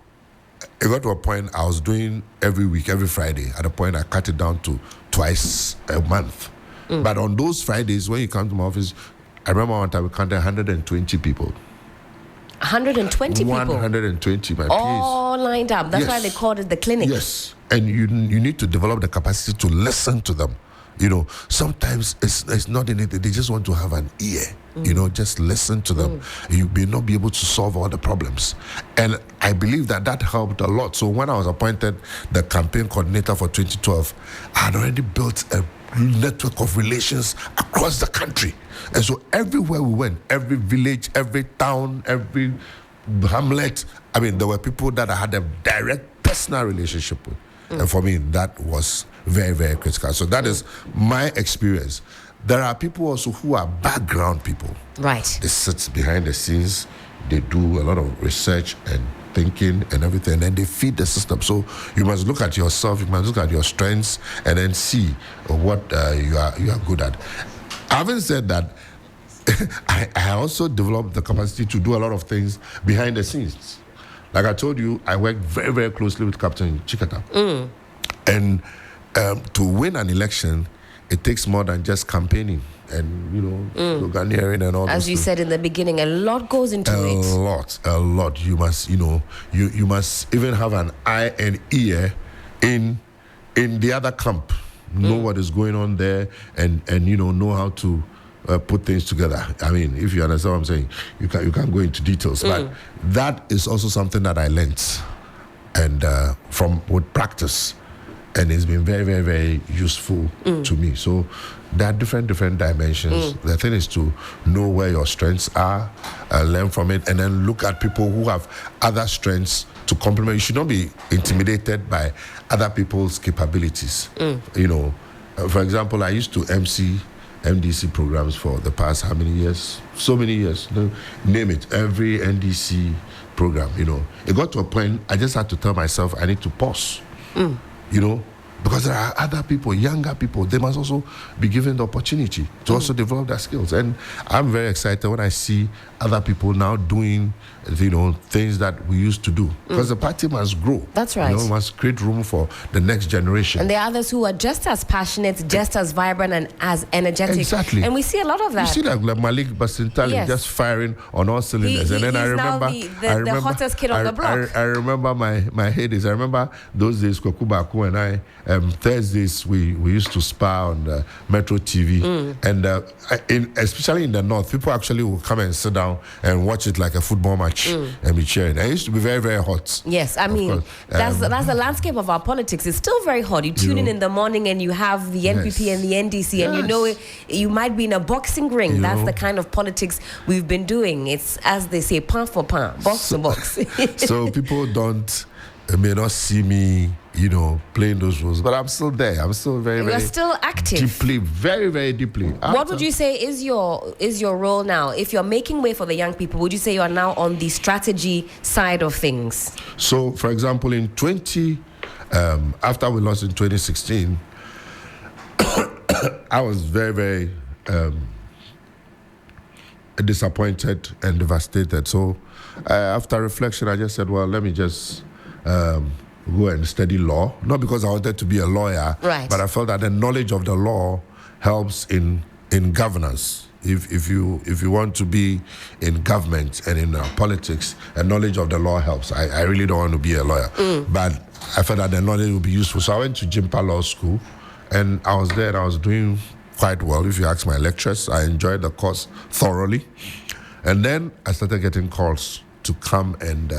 S2: it got to a point I was doing every week, every Friday. At a point I cut it down to twice a month. But on those Fridays, when you come to my office, I remember one time we counted 120 people.
S1: 120 people?
S2: 120, my
S1: all lined up. That's why they called it the clinic.
S2: Yes. And you need to develop the capacity to listen to them. You know, sometimes it's not anything. They just want to have an ear. You know, just listen to them. You may not be able to solve all the problems. And I believe that helped a lot. So when I was appointed the campaign coordinator for 2012, I had already built a network of relations across the country. And so everywhere we went, every village, every town, every hamlet, I mean, there were people that I had a direct personal relationship with. And for me, that was very, very critical. So that is my experience. There are people also who are background people.
S1: Right.
S2: They sit behind the scenes. They do a lot of research and thinking and everything, and then they feed the system. So you must look at yourself, you must look at your strengths, and then see what you are good at. Having said that, I also developed the capacity to do a lot of things behind the scenes. Like I told you, I worked very, very closely with Captain Chikata. And to win an election, it takes more than just campaigning and, you know, sloganeering and all that.
S1: As you said in the beginning, a lot goes into it.
S2: A lot. You must, you know, you must even have an eye and ear in the other camp. Know what is going on there and you know how to put things together. I mean, if you understand what I'm saying, you can't go into details. But that is also something that I learned and with practice. And it's been very, very, very useful to me. So there are different dimensions. The thing is to know where your strengths are, learn from it, and then look at people who have other strengths to complement. You should not be intimidated by other people's capabilities. You know, for example, I used to MC MDC programs for the past how many years? So many years. Name it. Every NDC program, you know. It got to a point I just had to tell myself I need to pause. You know, because there are other people, younger people, they must also be given the opportunity to also develop their skills. And I'm very excited when I see other people now doing, you know, things that we used to do. Because the party must grow.
S1: That's right.
S2: You know, we must create room for the next generation.
S1: And there are others who are just as passionate, just as vibrant, and as energetic.
S2: Exactly.
S1: And we see a lot of that.
S2: You see like Malik Basintali just firing on all cylinders. And then I remember
S1: the hottest kid on the block.
S2: I remember my heydays. I remember those days, Kokubaku and I, Thursdays, we used to spar on the Metro TV. And especially in the north, people actually will come and sit down and watch it like a football match and be cheering. It used to be very, very hot.
S1: Yes, I mean, that's the landscape of our politics. It's still very hot. You tune in the morning and you have the NPP and the NDC, and you know you might be in a boxing ring. That's the kind of politics we've been doing. It's, as they say, pound for pound, box to box.
S2: So people may not see me, you know, playing those roles, but I'm still there. I'm still very, very...
S1: You're still active.
S2: Deeply, very, very deeply.
S1: What would you say is your role now? If you're making way for the young people, would you say you are now on the strategy side of things? So,
S2: for example, in after we lost in 2016, I was very, very disappointed and devastated. So, after reflection, I just said, well, let me just... go and study law, not because I wanted to be a lawyer, but I felt that the knowledge of the law helps in governance. If you want to be in government and in politics, a knowledge of the law helps. I really don't want to be a lawyer, but I felt that the knowledge would be useful. So I went to Jimpa Law School, and I was there and I was doing quite well. If you ask my lecturers, I enjoyed the course thoroughly. And then I started getting calls to come and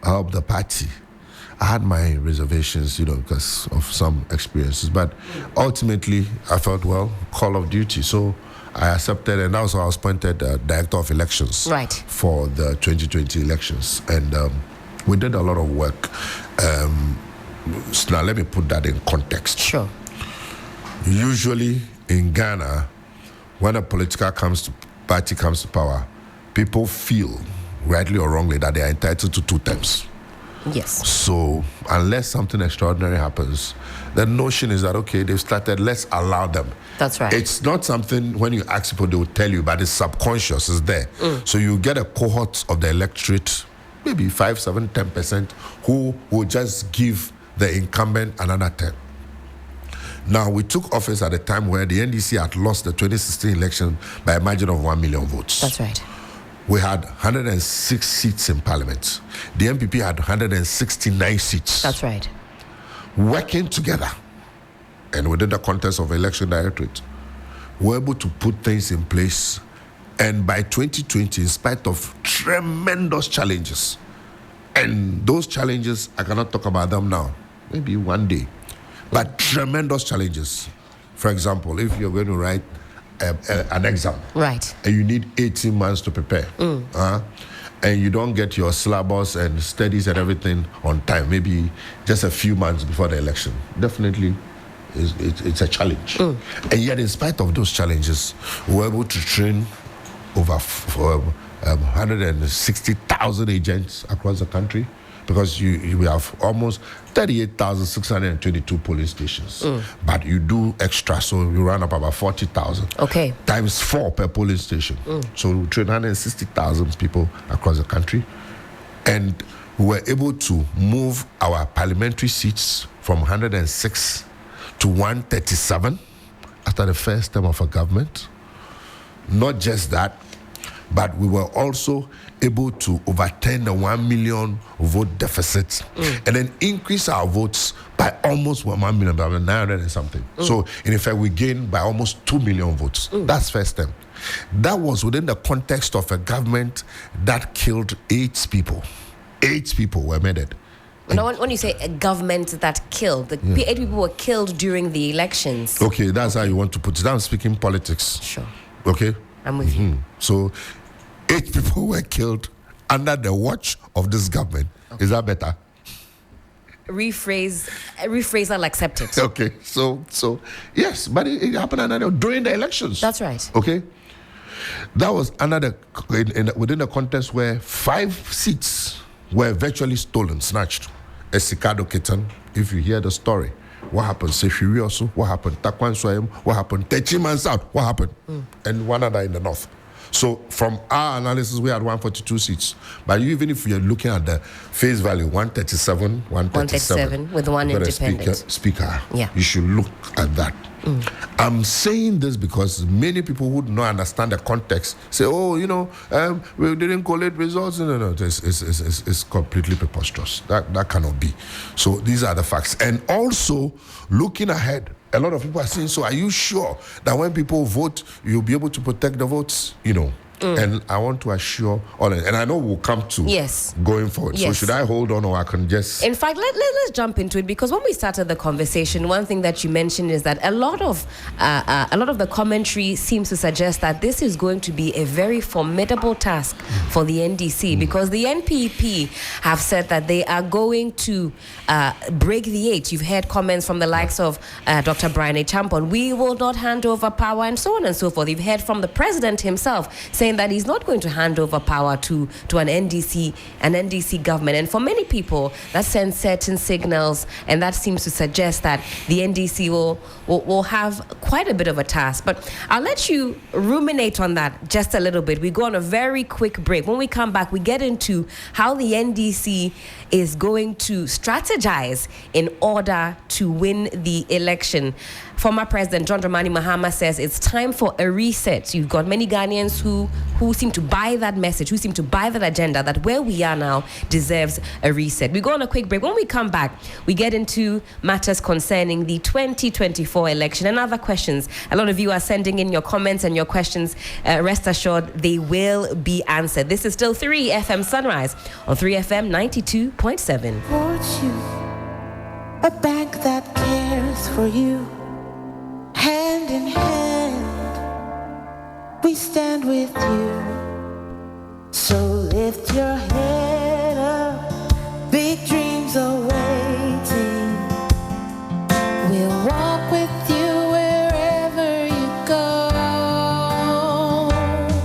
S2: help the party. I had my reservations, you know, because of some experiences. But ultimately, I felt, well, call of duty. So I accepted, and also I was appointed director of elections for the 2020 elections. And we did a lot of work. So now let me put that in context.
S1: Sure.
S2: Usually in Ghana, when a political party comes to power, people feel, rightly or wrongly, that they are entitled to 2 terms.
S1: Yes.
S2: So unless something extraordinary happens, the notion is that, okay, they've started, let's allow them.
S1: That's right.
S2: It's not something, when you ask people, they will tell you, but it's subconscious, it's there. So you get a cohort of the electorate, maybe 5, 7, 10%, who will just give the incumbent another term. Now, we took office at a time where the NDC had lost the 2016 election by a margin of 1 million votes.
S1: That's right.
S2: We had 106 seats in parliament. The MPP had 169 seats.
S1: That's right.
S2: Working together, and within the context of election directorate, we're able to put things in place. And by 2020, in spite of tremendous challenges, and those challenges, I cannot talk about them now, maybe one day, but tremendous challenges. For example, if you're going to write an exam,
S1: right,
S2: and you need 18 months to prepare, and you don't get your syllabus and studies and everything on time, maybe just a few months before the election, definitely it's a challenge. And yet, in spite of those challenges, we're able to train over 160,000 agents across the country, because we have almost 38,622 polling stations. But you do extra, so you run up about 40,000.
S1: Okay.
S2: Times 4 per polling station. So we train 160,000 people across the country. And we were able to move our parliamentary seats from 106 to 137 after the first term of a government. Not just that, but we were also able to overturn the 1 million vote deficit and then increase our votes by almost 1 million, by 900 and something. So, in effect, we gained by almost 2 million votes. That's first term. That was within the context of a government that killed 8 people. 8 people were murdered.
S1: Now, when you say a government that killed, the 8 people were killed during the elections.
S2: Okay, that's how you want to put it. I'm speaking politics.
S1: Sure.
S2: Okay?
S1: I'm with you.
S2: So, 8 people were killed under the watch of this government. Okay. Is that better?
S1: Rephrase, I'll accept it.
S2: Okay, so yes, but it happened during the elections.
S1: That's right.
S2: Okay? That was within the context where 5 seats were virtually stolen, snatched. Esikado Ketan, if you hear the story, what happened? Sefiri also, what happened? Takwan Swayem, what happened? Techiman South, what happened? And one other in the north. So from our analysis, we had 142 seats. But even if you're looking at the face value, 137
S1: with one independent
S2: speaker,
S1: yeah,
S2: you should look at that. I'm saying this because many people who do not understand the context say, oh, we didn't collect results. No, it's completely preposterous. That cannot be. So these are the facts. And also, looking ahead, a lot of people are saying, so are you sure that when people vote, you'll be able to protect the votes? And I want to assure all, and I know we'll come to going forward. Yes. So should I hold on, or I can just...
S1: In fact, let's jump into it, because when we started the conversation, one thing that you mentioned is that a lot of the commentary seems to suggest that this is going to be a very formidable task for the NDC, because the NPP have said that they are going to break the 8. You've heard comments from the likes of Dr. Brian A. Champon, we will not hand over power, and so on and so forth. You've heard from the president himself saying that he's not going to hand over power to an NDC government. And for many people, that sends certain signals, and that seems to suggest that the NDC will have quite a bit of a task. But I'll let you ruminate on that just a little bit. We go on a very quick break. When we come back, we get into how the NDC is going to strategize in order to win the election. Former President John Dramani Mahama says it's time for a reset. You've got many Ghanaians who seem to buy that message, who seem to buy that agenda, that where we are now deserves a reset. We go on a quick break. When we come back, we get into matters concerning the 2024 election and other questions. A lot of you are sending in your comments and your questions. Rest assured, they will be answered. This is still 3FM Sunrise on 3FM 92.7.
S3: A bank that cares for you. Hand in hand, we stand with you. So lift your head up, big dreams are waiting. We'll walk with you wherever you go.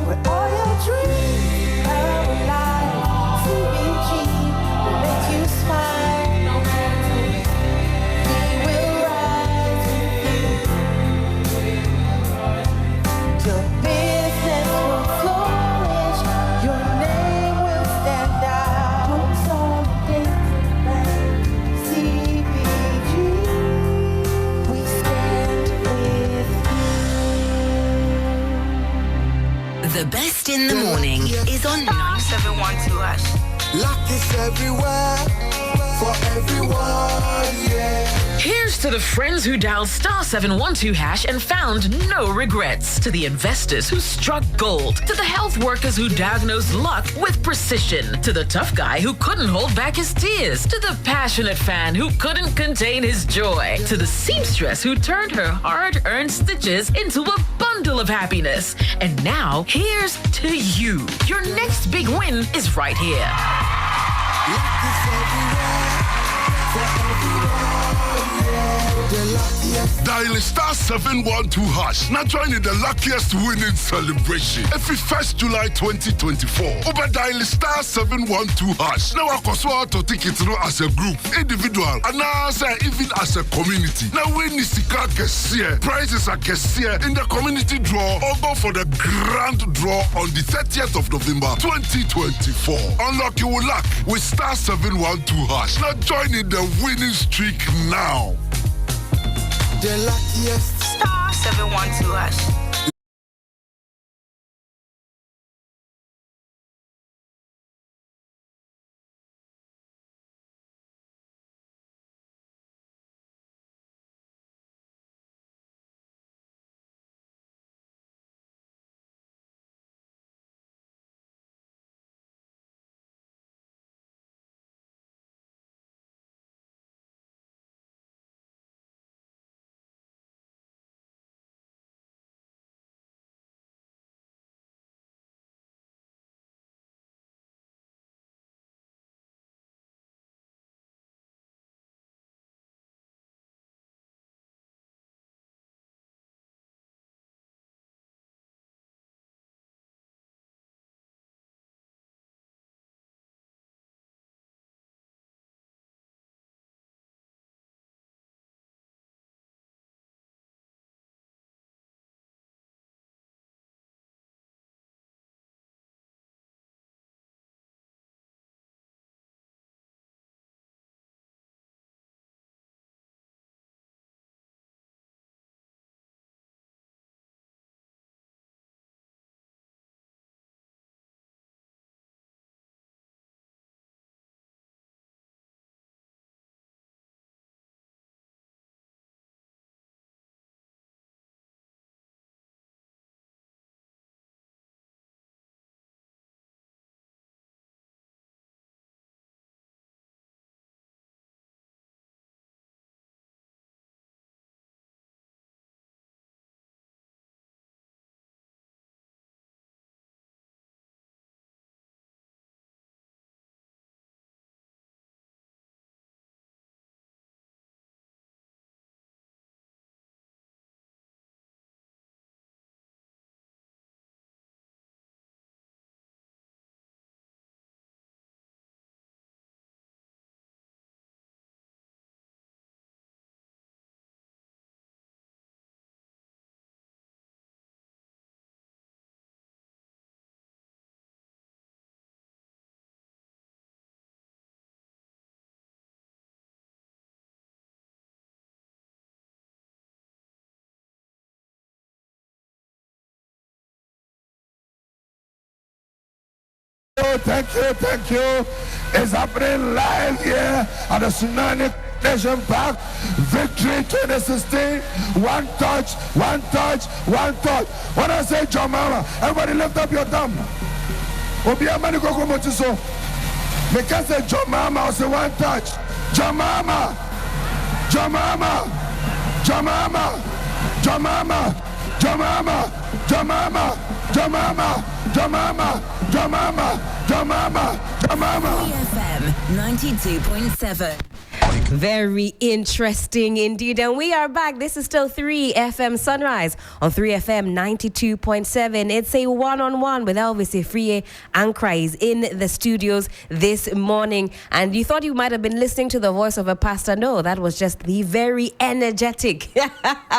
S3: Where all your dreams are alive, CBG will make you smile. We will rise with you. Your business will flourish, your name
S4: The best in the morning is on
S3: 9712 hash.
S5: Luck is everywhere, for everyone, yeah.
S6: Here's to the friends who dialed star 712 hash and found no regrets. To the investors who struck gold. To the health workers who diagnosed luck with precision. To the tough guy who couldn't hold back his tears. To the passionate fan who couldn't contain his joy. To the seamstress who turned her hard-earned stitches into a bundle of happiness. And now, here's to you. Your next big win is right here.
S5: Luck is everywhere, for everyone, yeah. The luckiest.
S7: Dial star 712 hash. Now join in the luckiest winning celebration. Every 1st July 2024. Over dial star 712 hash. Now I can to tickets as a group, individual, and now even as a community. Now when Nisika Kessie, prizes are Kessie in the community draw or go for the grand draw on the 30th of November 2024. Unlock your luck with star 712 hash. Now join in the winning streak now.
S5: The luckiest.
S3: Star 712 hash.
S2: Thank you. It's happening live here at the Tsunami Nation Park. Victory 2016. One touch. When I say Jamama, everybody lift up your thumb. Obiamani Koko Motiso. Because say Jamama, I say one touch. Jamama.
S4: FM 92.7.
S1: Very interesting indeed. And we are back. This is still 3FM Sunrise on 3FM 92.7. It's a one-on-one with Elvis. Afriyie Ankrah is in the studios this morning. And you thought you might have been listening to the voice of a pastor. No, that was just the very energetic,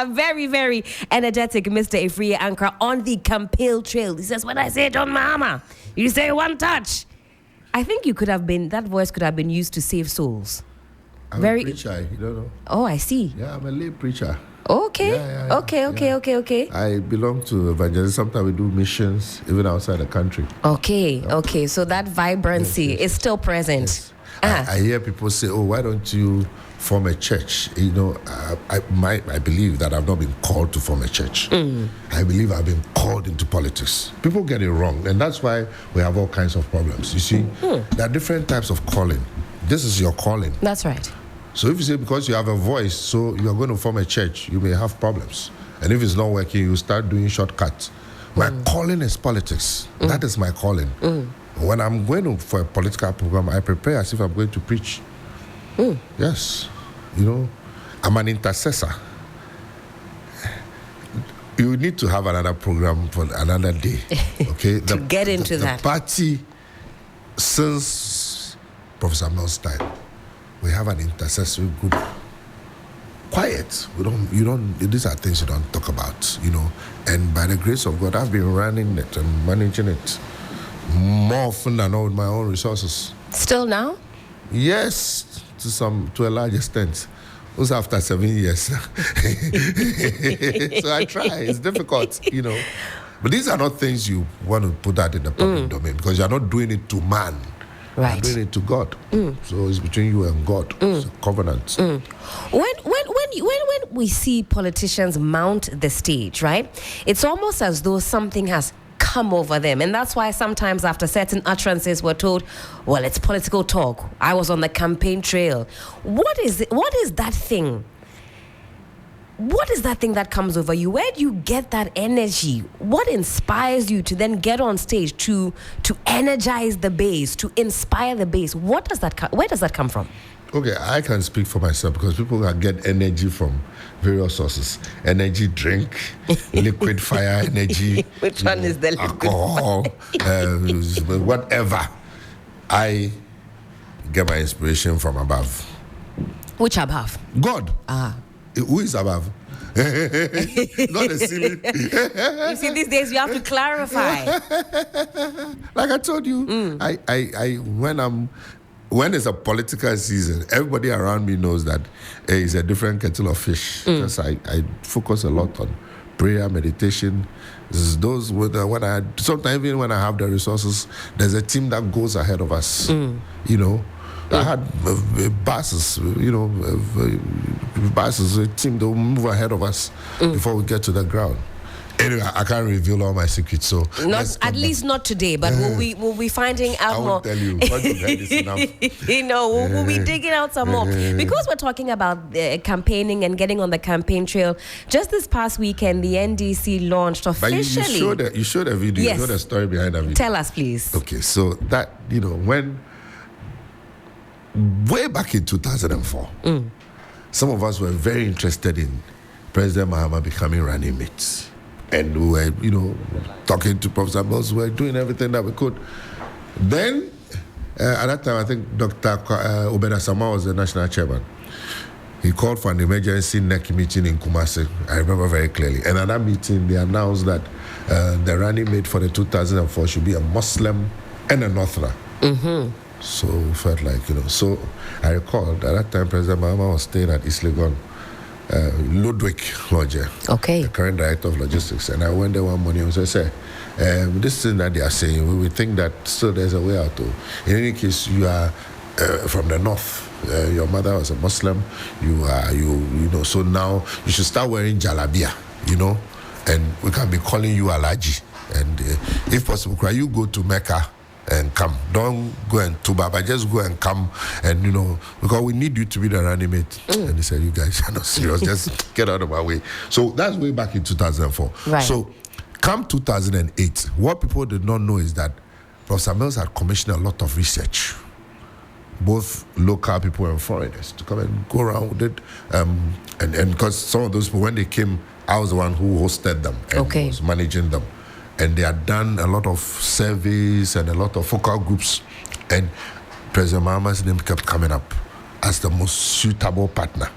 S1: very, very energetic Mr. Afriyie Ankrah on the Campbell Trail. He says, when I say John Mahama, you say one touch. I think that voice could have been used to save souls.
S2: I'm
S1: Very.
S2: a preacher, you don't know.
S1: Oh, I see.
S2: Yeah, I'm a lay preacher.
S1: Okay.
S2: Yeah.
S1: Okay.
S2: I belong to evangelism. Sometimes we do missions even outside the country.
S1: Okay. So that vibrancy is still present.
S2: Yes. I hear people say, "Oh, why don't you form a church?" You know, I believe that I've not been called to form a church. I believe I've been called into politics. People get it wrong, and that's why we have all kinds of problems. You see, there are different types of calling. This is your calling.
S1: That's right.
S2: So if you say because you have a voice, so you are going to form a church, you may have problems. And if it's not working, you start doing shortcuts. My calling is politics. That is my calling. When I'm going for a political program, I prepare as if I'm going to preach. Yes. You know, I'm an intercessor. You need to have another program for another day. Okay?
S1: To get into that.
S2: The party, since Professor Mel's time, we have an intercessory group. Quiet. These are things you don't talk about, you know. And by the grace of God, I've been running it and managing it more often than not with my own resources.
S1: Still now?
S2: Yes, to a large extent. It was after 7 years. So I try. It's difficult, you know. But these are not things you want to put out in the public domain because you're not doing it to man.
S1: Right.
S2: You're doing it to God. So it's between you and God. It's a covenant.
S1: When we see politicians mount the stage, right? It's almost as though something has come over them. And that's why sometimes after certain utterances we're told, well, it's political talk. I was on the campaign trail. What is that thing? What is that thing that comes over you? Where do you get that energy? What inspires you to then get on stage to energize the base, to inspire the base? Where does that come from?
S2: Okay, I can speak for myself because people can get energy from various sources. Energy drink, liquid fire energy.
S1: Which one is the liquid
S2: alcohol, whatever. I get my inspiration from above.
S1: Which above?
S2: God. Who is above? Not the ceiling.
S1: You see, these days you have to clarify.
S2: Like I told you, when it's a political season, everybody around me knows that it's a different kettle of fish. Because I focus a lot on prayer, meditation. Those sometimes even when I have the resources, there's a team that goes ahead of us. You know. I had buses, a team that will move ahead of us before we get to the ground. Anyway, I can't reveal all my secrets, so
S1: at least not today. But we'll be finding out more.
S2: I won't tell you. What you heard is enough.
S1: We'll be digging out some more because we're talking about campaigning and getting on the campaign trail. Just this past weekend, the NDC launched officially.
S2: But you showed the video.
S1: Yes.
S2: You know the story behind the video.
S1: Tell us, please.
S2: Okay, so that when. Way back in 2004, some of us were very interested in President Mahama becoming running mates. And we were, talking to Professor Mills, we were doing everything that we could. Then, at that time, I think Dr. Obeda Sama was the national chairman. He called for an emergency NEC meeting in Kumasi. I remember very clearly. And at that meeting, they announced that the running mate for the 2004 should be a Muslim and a Northerner. So felt like, So I recalled at that time President Mahama was staying at East Legon, Ludwig Lodge, the current director of logistics. And I went there one morning and said, this thing that they are saying, we think that still there's a way out. Too. In any case, you are from the north. Your mother was a Muslim. So now you should start wearing jalabia, and we can be calling you Alaji. And if possible, can you go to Mecca and come? Don't go and tuba, but just go and come, and because we need you to be the running mate. And he said, you guys are not serious, just get out of my way. So that's way back in 2004.
S1: Right.
S2: So come 2008, what people did not know is that Professor Mills had commissioned a lot of research, both local people and foreigners, to come and go around with it. And because some of those people, when they came, I was the one who hosted them and was managing them. And they had done a lot of surveys and a lot of focal groups. And President Mahama's name kept coming up as the most suitable partner.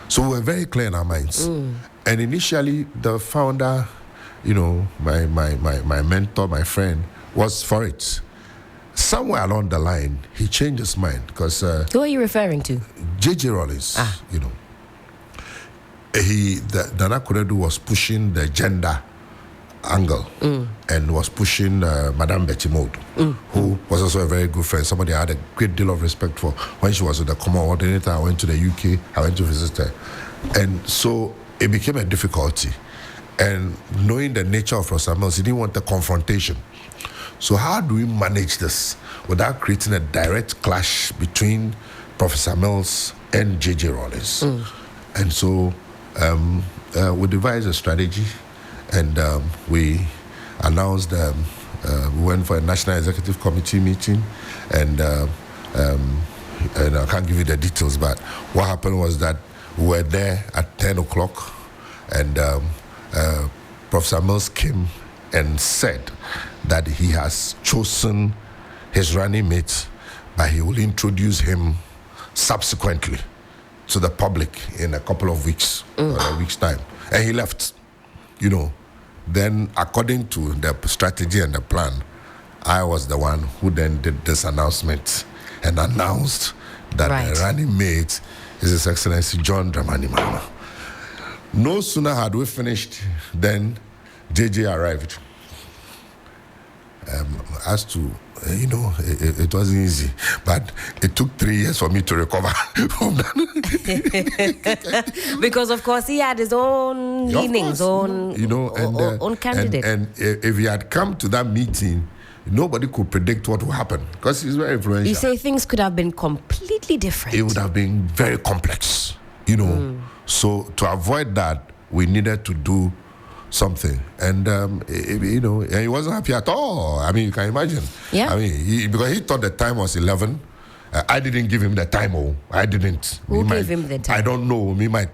S2: So we were very clear in our minds. And initially, the founder, my mentor, my friend, was for it. somewhere along the line, he changed his mind because
S1: Who are you referring to?
S2: J.J. Rollins, you know, Nana Kuredu was pushing the gender angle and was pushing Madame Betty Mode, who was also a very good friend, somebody I had a great deal of respect for. When she was with the common coordinator, I went to the UK, I went to visit her. And so it became a difficulty. And knowing the nature of Professor Mills, he didn't want the confrontation. So how do we manage this without creating a direct clash between Professor Mills and J.J. Rollins? And so we devised a strategy, and we announced, we went for a National Executive Committee meeting, and I can't give you the details, but what happened was that we were there at 10 o'clock, and Professor Mills came and said that he has chosen his running mate, but he will introduce him subsequently to the public in a couple of weeks, or a week's time. And he left, you know. Then, according to the strategy and the plan, I was the one who then did this announcement and announced that the running mate is His Excellency John Dramani Mahama. No sooner had we finished than JJ arrived. As to, you know, it wasn't easy, but it took 3 years for me to recover from that.
S1: Because, of course, he had his own leanings, own candidate.
S2: And if he had come to that meeting, nobody could predict what would happen because he's very influential.
S1: You say things could have been completely different.
S2: It would have been very complex, you know. So to avoid that, we needed to do something, and you know, and he wasn't happy at all. I mean, you can imagine.
S1: Yeah.
S2: I mean, because he thought the time was 11. I didn't give him the time. I didn't.
S1: Who gave him the time?
S2: I don't know. My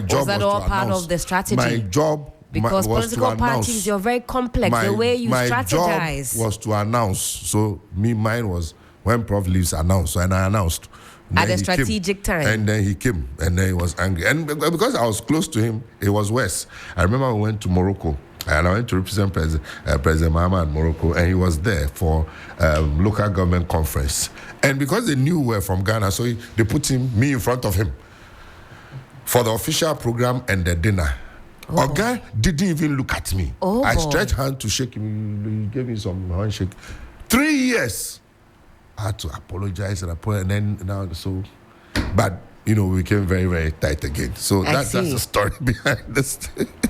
S2: job was
S1: that all part of the strategy?
S2: My job.
S1: Because
S2: was
S1: political parties, you're very complex. The way you strategize.
S2: My job was to announce. So mine was when Prof leaves, announce. And I announced.
S1: At a strategic time.
S2: And then he came, and then he was angry. And because I was close to him, it was worse. I remember we went to Morocco, and I went to represent President Mahama in Morocco, and he was there for local government conference. And because they knew we were from Ghana, so they put me in front of him for the official program and the dinner. Our guy didn't even look at me. I stretched hand to shake him. He gave me some handshake. 3 years. I had to apologize and then now but you know, we became very, very tight again. So that's the story behind this.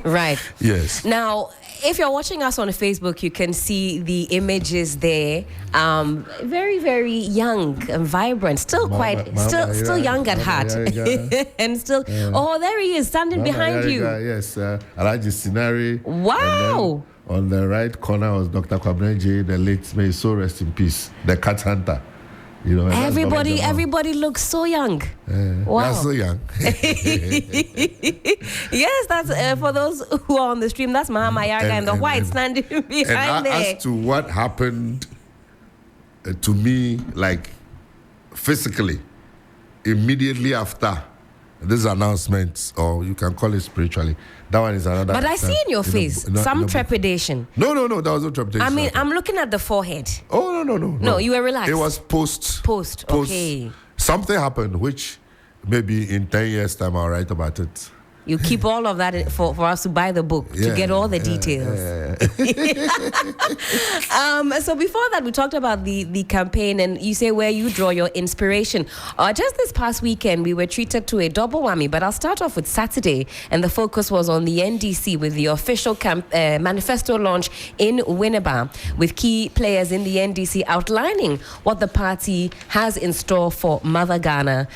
S1: Right.
S2: Yes.
S1: Now, if you're watching us on Facebook, you can see the images there. Very, very young and vibrant. Still still young at heart. And still, there he is standing behind you.
S2: Yes, Alhaji Sinari.
S1: Wow.
S2: On the right corner was Dr. Kwabneji, the late, may so rest in peace, the cat hunter. You know,
S1: everybody looks so young. Wow.
S2: That's so young.
S1: Yes, that's for those who are on the stream, that's Mahama Yaga and the white standing behind there.
S2: As to what happened to me, like physically, immediately after this announcement, or you can call it spiritually, that one is another.
S1: But I see in your face some trepidation.
S2: No, there was no trepidation.
S1: I mean, I'm looking at the forehead.
S2: Oh, no.
S1: No, you were relaxed.
S2: It was post.
S1: Okay.
S2: Something happened, which maybe in 10 years' time I'll write about it.
S1: You keep all of that for us to buy the book to get all the details. So before that, we talked about the campaign, and you say where you draw your inspiration. Just this past weekend, we were treated to a double whammy, but I'll start off with Saturday, and the focus was on the NDC with the official manifesto launch in Winneba, with key players in the NDC outlining what the party has in store for Mother Ghana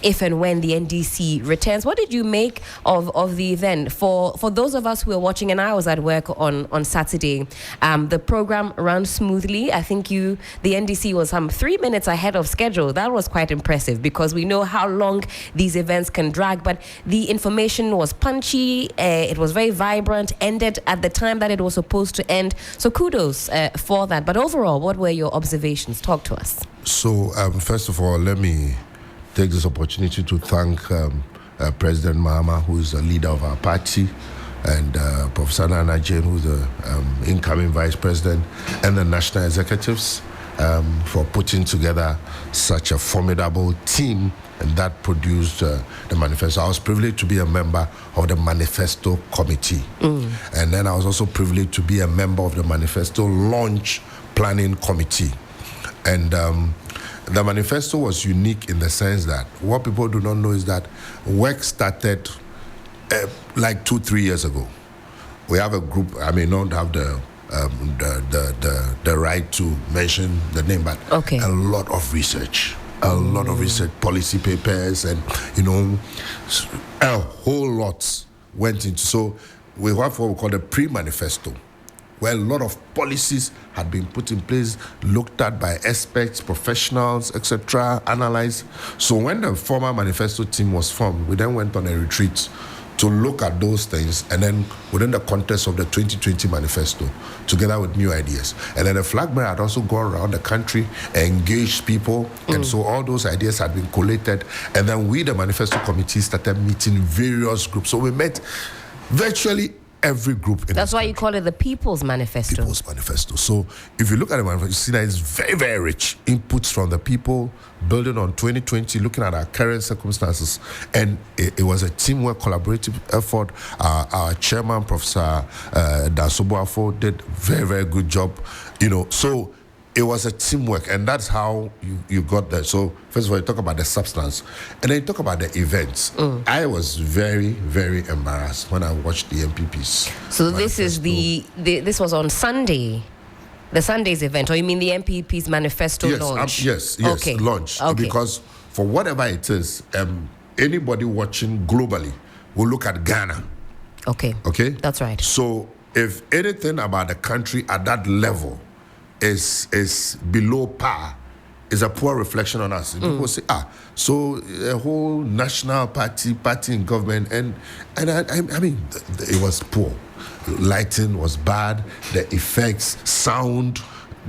S1: if and when the NDC returns. What did you make of the event? For those of us who were watching, and I was at work on Saturday, the program ran smoothly. I think the NDC was 3 minutes ahead of schedule. That was quite impressive because we know how long these events can drag, but the information was punchy, it was very vibrant, ended at the time that it was supposed to end. So kudos for that. But overall, what were your observations? Talk to us.
S2: So first of all, let me take this opportunity to thank President Mahama, who is the leader of our party, and Professor Nana Jane, who's the incoming vice president, and the national executives. for putting together such a formidable team and that produced the manifesto. I was privileged to be a member of the manifesto committee. And then I was also privileged to be a member of the manifesto launch planning committee. And the manifesto was unique in the sense that what people do not know is that work started like 2-3 years ago. We have a group, I may not have the right to mention the name, but a lot of research, policy papers, and a whole lot went into. So we have what we call the pre-manifesto, where a lot of policies had been put in place, looked at by experts, professionals, etc., analyzed. So when the former manifesto team was formed, we then went on a retreat to look at those things, and then within the context of the 2020 manifesto, together with new ideas. And then the flag bearer had also gone around the country, engaged people, and so all those ideas had been collated. And then we, the manifesto committee, started meeting various groups. So we met virtually every group in
S1: That's why you call it the People's Manifesto.
S2: People's Manifesto. So if you look at the manifesto, you see that it's very, very rich. Inputs from the people, building on 2020, looking at our current circumstances. And it was a teamwork, collaborative effort. Our chairman, Professor Dasoboafo, did very, very good job. So it was a teamwork, and that's how you got there. So first of all, you talk about the substance, and then you talk about the events. I was very, very embarrassed when I watched the MPPs.
S1: So this is this was on Sunday, the Sunday's event, or you mean the MPP's manifesto launch?
S2: Yes,
S1: okay.
S2: Launch.
S1: Okay.
S2: Because for whatever it is, anybody watching globally will look at Ghana.
S1: Okay. That's right.
S2: So if anything about the country at that level is below par, is a poor reflection on us. And people say, so a whole national party in government, and I mean, it was poor. Lighting was bad, the effects, sound,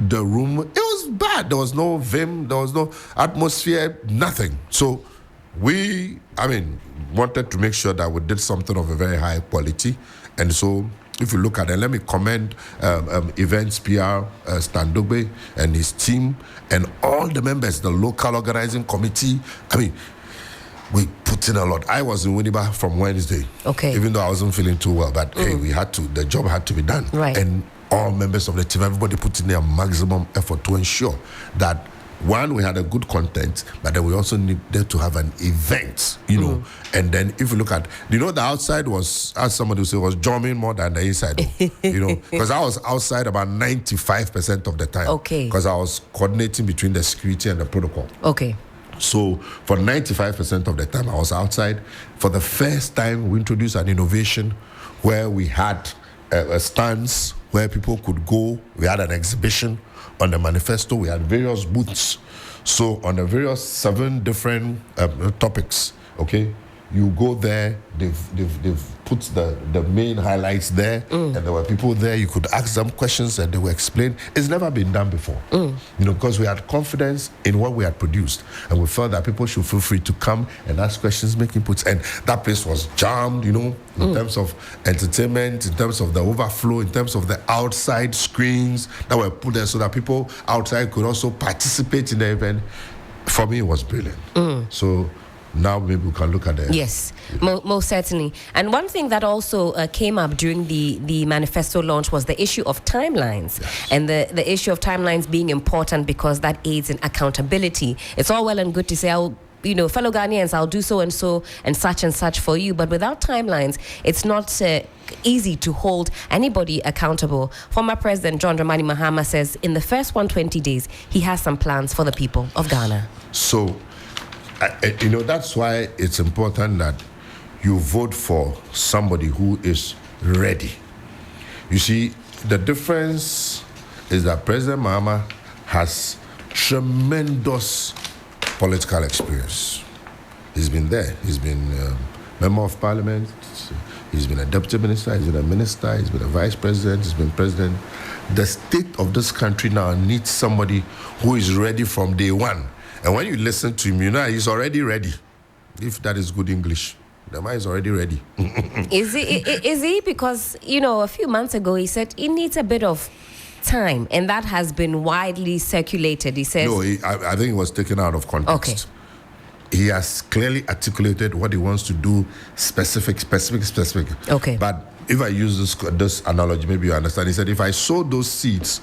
S2: the room, it was bad. There was no vim, there was no atmosphere, nothing. So we, wanted to make sure that we did something of a very high quality. And so if you look at it, let me commend Events PR, Stan Dogbe and his team, and all the members, the local organizing committee. We put in a lot. I was in Winneba from Wednesday. Okay. Even though I wasn't feeling too well, but hey, the job had to be done.
S1: Right.
S2: And all members of the team, everybody put in their maximum effort to ensure that, one, we had a good content, but then we also needed to have an event, And then if you look at, the outside was, as somebody would say, was drumming more than the inside, because I was outside about 95% of the time.
S1: Okay.
S2: Because I was coordinating between the security and the protocol.
S1: Okay.
S2: So for 95% of the time, I was outside. For the first time, we introduced an innovation where we had stands where people could go. We had an exhibition on the manifesto. We had various booths. So on the various 7 different topics, you go there, they've put the main highlights there, and there were people there, you could ask them questions and they were explained. It's never been done before, because we had confidence in what we had produced, and we felt that people should feel free to come and ask questions, make inputs, and that place was jammed, in terms of entertainment, in terms of the overflow, in terms of the outside screens that were put there so that people outside could also participate in the event. For me, it was brilliant. So now maybe we can look at that.
S1: Yes, most certainly. And one thing that also came up during the manifesto launch was the issue of timelines. Yes. And the issue of timelines being important because that aids in accountability. It's all well and good to say, fellow Ghanaians, I'll do so and such for you. But without timelines, it's not easy to hold anybody accountable. Former President John Dramani Mahama says in the first 120 days, he has some plans for the people of Ghana.
S2: So, that's why it's important that you vote for somebody who is ready. You see, the difference is that President Mahama has tremendous political experience. He's been there. He's been a member of parliament. He's been a deputy minister. He's been a minister. He's been a vice president. He's been president. The state of this country now needs somebody who is ready from day one. And when you listen to him, he's already ready. If that is good English, the man is already ready.
S1: Is he? Because, a few months ago, he said he needs a bit of time, and that has been widely circulated. He says...
S2: No, I think it was taken out of context.
S1: Okay.
S2: He has clearly articulated what he wants to do, specific.
S1: Okay.
S2: But if I use this analogy, maybe you understand. He said, if I sow those seeds,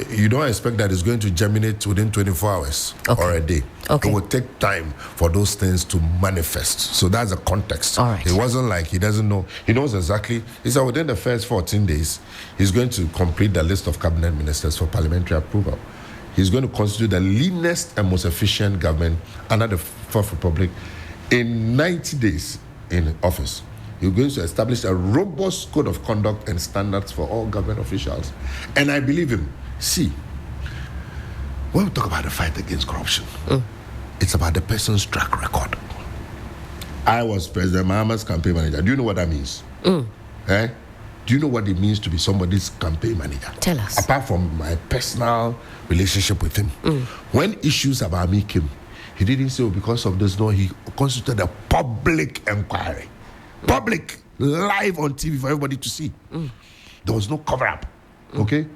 S2: you don't expect that it's going to germinate within 24 hours or a day.
S1: Okay.
S2: It will take time for those things to manifest. So that's the context.
S1: All right.
S2: It wasn't like he doesn't know. He knows exactly. He said within the first 14 days, he's going to complete the list of cabinet ministers for parliamentary approval. He's going to constitute the leanest and most efficient government under the Fourth Republic in 90 days in office. He's going to establish a robust code of conduct and standards for all government officials. And I believe him. See, when we talk about the fight against corruption, it's about the person's track record. I was President Mahama's campaign manager. Do you know what that means? Eh? Do you know what it means to be somebody's campaign manager?
S1: Tell us.
S2: Apart from my personal relationship with him, when issues about me came, he didn't say, because of this, no, he constituted a public inquiry. Public, live on TV for everybody to see. There was no cover-up, okay?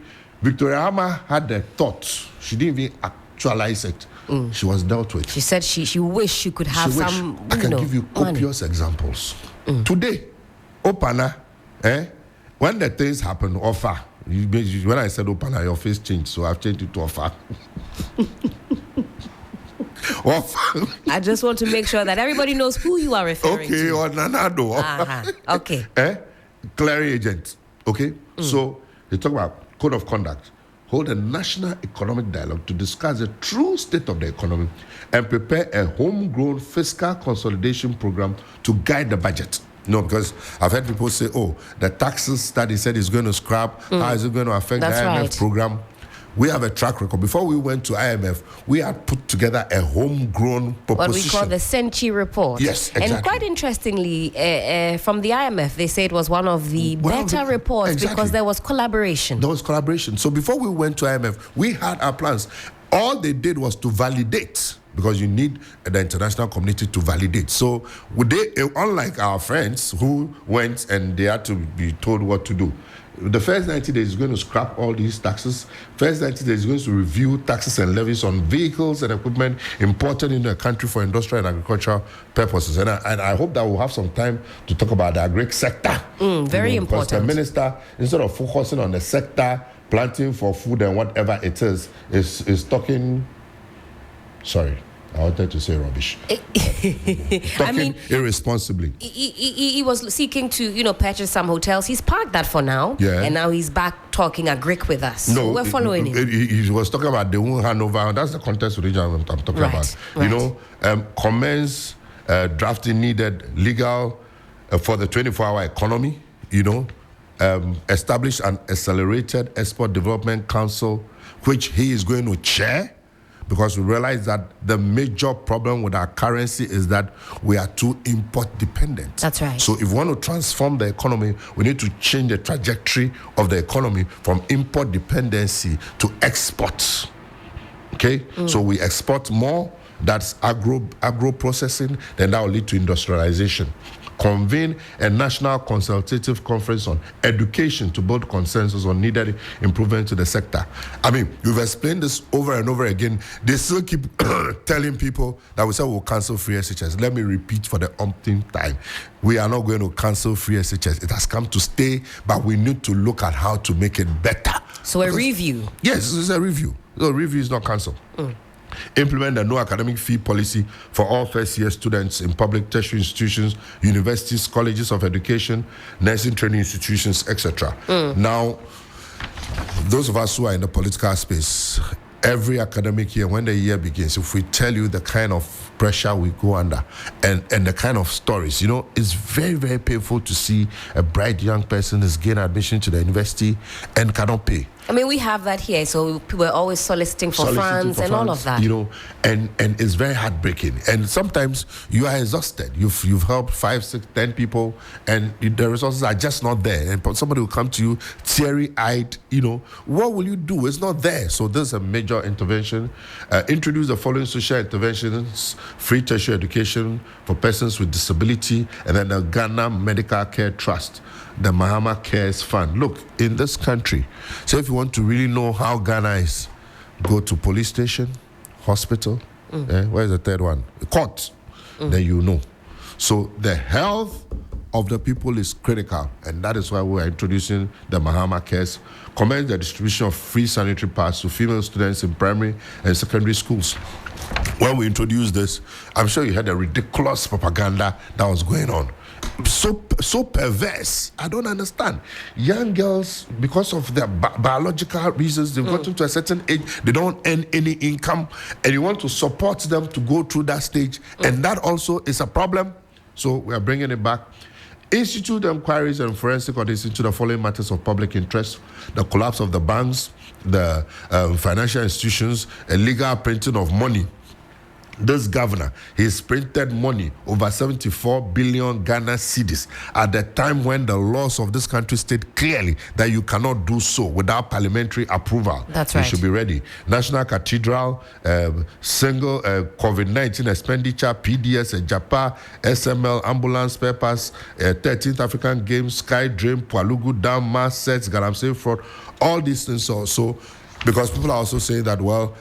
S2: Victoria Hammer had the thought. She didn't even actualize it. She was dealt with.
S1: She said she wished she could have some,
S2: I can give you
S1: money.
S2: copious examples. Today, Opana, when the things happen, offer. When I said Opana, your face changed, so I've changed it to offer. Offer.
S1: I just want to make sure that everybody knows who you are referring
S2: Okay,
S1: to.
S2: or Nanado.
S1: Okay.
S2: Clearing agent. Okay? So, they talk about code of conduct. Hold a national economic dialogue to discuss the true state of the economy and prepare a homegrown fiscal consolidation program to guide the budget. No, because I've heard people say, the taxes that he said is going to scrap, how is it going to affect
S1: That's
S2: the IMF
S1: right.
S2: program? We have a track record. Before we went to IMF, we had put together a homegrown proposition.
S1: What we call the Senchi report.
S2: Yes, exactly.
S1: And quite interestingly, from the IMF, they say it was one of the better reports because there was collaboration.
S2: There was collaboration. So before we went to IMF, we had our plans. All they did was to validate, because you need the international community to validate. So unlike our friends who went and they had to be told what to do, the first 90 days is going to scrap all these taxes. First 90 days is going to review taxes and levies on vehicles and equipment imported into the country for industrial and agricultural purposes. And I hope that we'll have some time to talk about the agri sector.
S1: Very important.
S2: Because the minister, instead of focusing on the sector, planting for food and whatever it is talking... Sorry. I wanted to say rubbish. Talking irresponsibly.
S1: He was seeking to, purchase some hotels. He's parked that for now.
S2: Yeah.
S1: And now he's back talking a Greek with us.
S2: No,
S1: we're following him.
S2: He was talking about the whole Hanover. That's the context region I'm talking about.
S1: Right.
S2: Commence drafting needed legal for the 24-hour economy, establish an accelerated export development council, which he is going to chair. Because we realize that the major problem with our currency is that we are too import dependent.
S1: That's right.
S2: So if we want to transform the economy, we need to change the trajectory of the economy from import dependency to exports. Okay? So we export more, that's agro processing, then that will lead to industrialization. Convene a national consultative conference on education to build consensus on needed improvement to the sector. I mean, you've explained this over and over again. They still keep telling people that we said we'll cancel free SHS. Let me repeat for the umpteenth time. We are not going to cancel free SHS. It has come to stay, but we need to look at how to make it better.
S1: So a review.
S2: Yes, it's a review. The review is not cancelled. Implement a no academic fee policy for all first-year students in public tertiary institutions, universities, colleges of education, nursing training institutions, etc. Now, those of us who are in the political space, every academic year, when the year begins, if we tell you the kind of pressure we go under and the kind of stories, it's very, very painful to see a bright young person is getting admission to the university and cannot pay.
S1: I mean, we have that here, so we're always soliciting for funds and all of that.
S2: And it's very heartbreaking. And sometimes you are exhausted. You've helped 5, 6, 10 people, and the resources are just not there. And somebody will come to you teary-eyed. What will you do? It's not there. So there's a major intervention. Introduce the following social interventions free tertiary education for persons with disability, and then the Ghana Medical Care Trust, the Mahama Cares Fund. Look, in this country, so if you want to really know how Ghana is, go to police station, hospital, where's the third one? Court, then you know. So the health of the people is critical, and that is why we are introducing the Mahama Cares, commence the distribution of free sanitary pads to female students in primary and secondary schools. When we introduced this, I'm sure you had a ridiculous propaganda that was going on. So perverse. I don't understand. Young girls, because of their biological reasons, they've gotten to a certain age, they don't earn any income, and you want to support them to go through that stage, and that also is a problem. So we are bringing it back. Institute inquiries and forensic audits into the following matters of public interest: the collapse of the banks, the financial institutions, illegal printing of money. This governor, he's printed money, over 74 billion Ghana cedis, at the time when the laws of this country state clearly that you cannot do so without parliamentary approval.
S1: That's right.
S2: You should be ready. National Cathedral, single COVID-19 expenditure, PDS, Japa, SML, ambulance spare parts, 13th African Games, Sky Dream, Pualugu Dam, mass sets, Galamsey fraud, all these things also, because people are also saying that, well,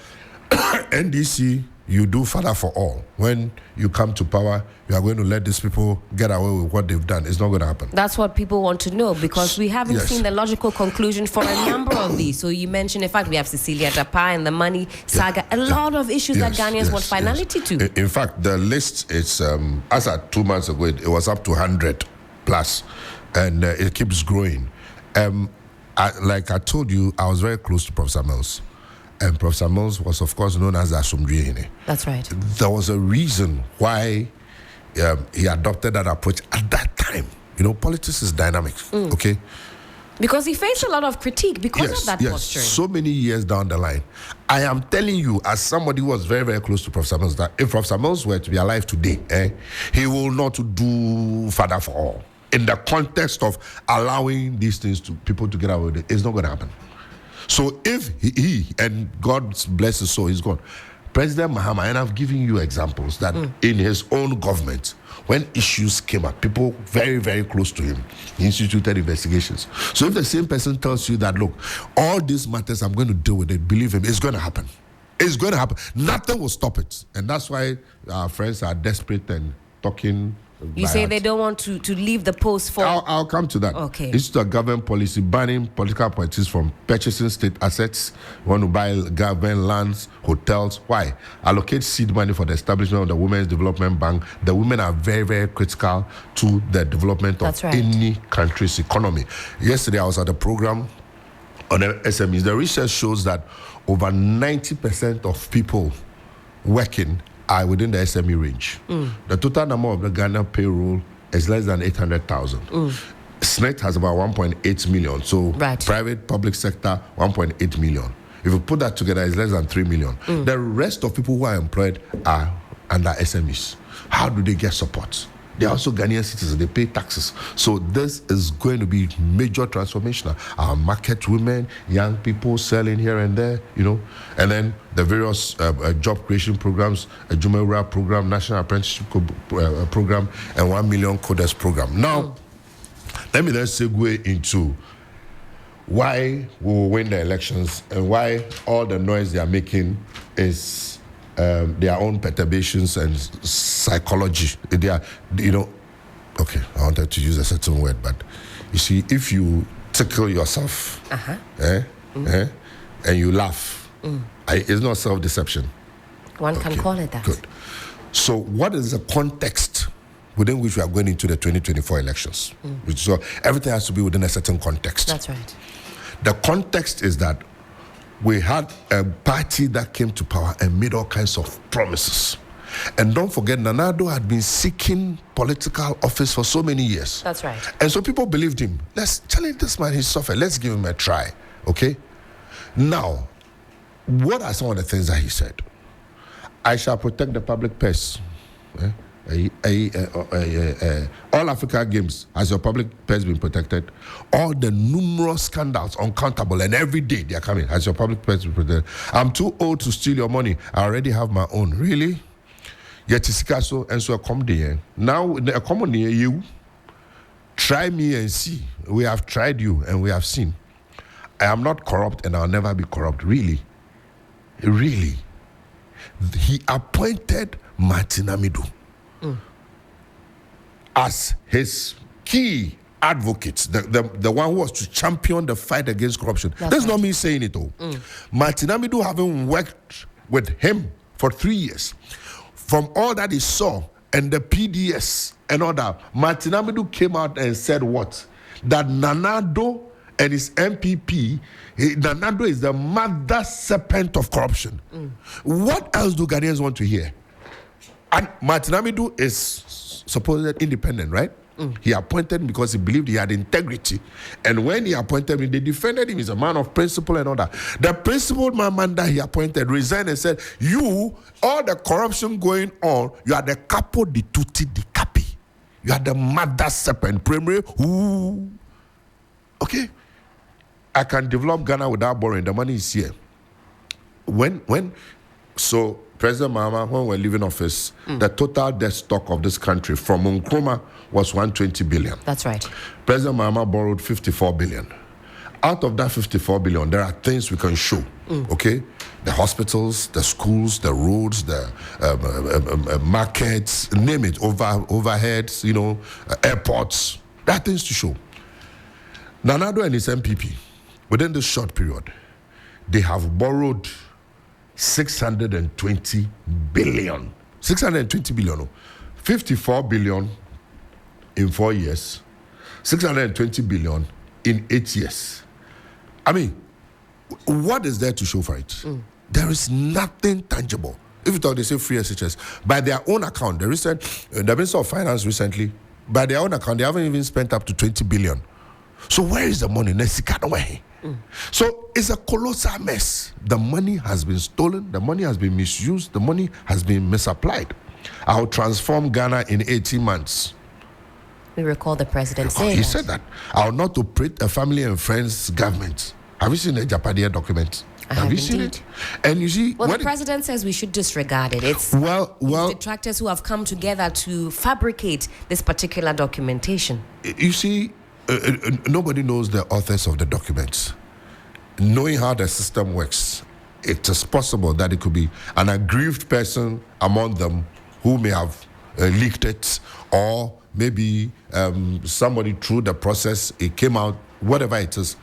S2: NDC, you do father for all. When you come to power, you are going to let these people get away with what they've done. It's not going to happen.
S1: That's what people want to know, because we haven't seen the logical conclusion for a number of these. So you mentioned, in fact, we have Cecilia Dapa and the money saga, a lot of issues that Ghanaians want finality to.
S2: In fact, the list is, as at 2 months ago, it was up to 100 plus, and it keeps growing. Like I told you, I was very close to Professor Mills. And Professor Mills was, of course, known as Asumdwehene.
S1: That's right.
S2: There was a reason why he adopted that approach at that time. You know, politics is dynamic, okay?
S1: Because he faced a lot of critique because of that posturing.
S2: So many years down the line. I am telling you, as somebody who was very, very close to Professor Mills, that if Professor Mills were to be alive today, he will not do father for all. In the context of allowing these things to people to get away with it, it's not going to happen. So if he and God bless his soul, he's gone. President Mahama, and I've given you examples that in his own government, when issues came up, people very, very close to him, he instituted investigations. So if the same person tells you that, look, all these matters, I'm going to deal with it, believe him, it's going to happen. It's going to happen. Nothing will stop it. And that's why our friends are desperate and talking.
S1: You say they don't want to leave the post for...
S2: I'll come to that.
S1: Okay.
S2: It's to government policy banning political parties from purchasing state assets. You want to buy government lands, hotels. Why? Allocate seed money for the establishment of the Women's Development Bank. The women are very, very critical to the development of any country's economy. Yesterday, I was at a program on the SMEs. The research shows that over 90% of people working are within the SME range. The total number of the Ghana payroll is less than 800,000. SNET has about 1.8 million. So private, public sector, 1.8 million. If you put that together, it's less than 3 million. The rest of people who are employed are under SMEs. How do they get support? They're also Ghanaian citizens. They pay taxes. So this is going to be major transformational. Our market women, young people selling here and there, you know, and then the various job creation programs, a Jumera program, National Apprenticeship program, and 1 million coders program. Now, let me then segue into why we will win the elections and why all the noise they are making is their own perturbations and psychology. They are, you know, okay, I wanted to use a certain word, but you see, if you tickle yourself, and you laugh, it's not self-deception.
S1: One can call it that.
S2: Good. So what is the context within which we are going into the 2024 elections? So everything has to be within a certain context.
S1: That's right.
S2: The context is that we had a party that came to power and made all kinds of promises. And don't forget, Nana Addo had been seeking political office for so many years.
S1: That's right.
S2: And so people believed him. Let's challenge this man, he's suffered. Let's give him a try, okay? Now, what are some of the things that he said? I shall protect the public purse. All Africa Games, has your public purse been protected? All the numerous scandals, uncountable, and every day they are coming. Has your public purse been protected? I'm too old to steal your money. I already have my own. Really? Yet Sikaso and so a come there. Now a common near you. Try me and see. We have tried you and we have seen. I am not corrupt and I'll never be corrupt. Really. Really. He appointed Martin Amidu as his key advocate, the one who was to champion the fight against corruption. That's not me saying it all. Martin Amidu, having worked with him for 3 years, from all that he saw and the PDS and all that, Martin Amidu came out and said what? That Nanado and his MPP, Nanado is the mother serpent of corruption. What else do Ghanaians want to hear? And Martin Amidu is supposedly independent, right? He appointed him because he believed he had integrity. And when he appointed him, they defended him. He's a man of principle and all that. The principled man that he appointed resigned and said, you, all the corruption going on, you are the capo di tutti di capi. You are the mother serpent. Primary, who? Okay. I can develop Ghana without borrowing. The money is here. So President Mahama, when we're leaving office, the total debt stock of this country from Ankrah was 120 billion.
S1: That's right.
S2: President Mahama borrowed 54 billion. Out of that 54 billion, there are things we can show. Okay? The hospitals, the schools, the roads, the markets, name it, overheads, airports. There are things to show. Nanado and his MPP, within this short period, they have borrowed 620 billion. 620 billion. 54 billion in 4 years. 620 billion in 8 years. I mean, what is there to show for it? There is nothing tangible. If you talk, they say free SHS. By their own account, the Minister of Finance recently, by their own account, they haven't even spent up to 20 billion. So where is the money? So it's a colossal mess. The money has been stolen. The money has been misused. The money has been misapplied. I'll transform Ghana in 18 months.
S1: We recall the president saying
S2: He said that. I'll not operate a family and friends government. Have you seen the Japadia document? Have you seen it? And you see,
S1: well, the president says we should disregard it. It's detractors who have come together to fabricate this particular documentation.
S2: You see, nobody knows the authors of the documents. Knowing how the system works, it is possible that it could be an aggrieved person among them who may have leaked it, or maybe somebody through the process, it came out, whatever it is.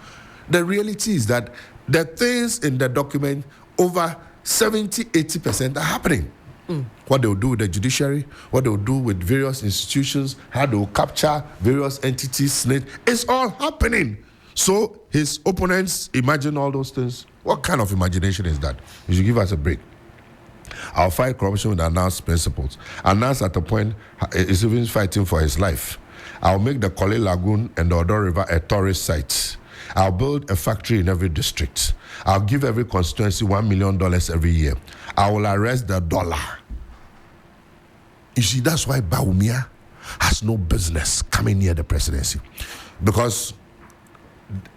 S2: The reality is that the things in the document, over 70-80% are happening. What they'll do with the judiciary, what they'll do with various institutions, how they'll capture various entities, it's all happening. So his opponents imagine all those things. What kind of imagination is that? You should give us a break. I'll fight corruption with announced principles. Announced at the point is even fighting for his life. I'll make the Kole Lagoon and the Odo River a tourist site. I'll build a factory in every district. I'll give every constituency $1 million every year. I will arrest the dollar. You see, that's why Bawumia has no business coming near the presidency. Because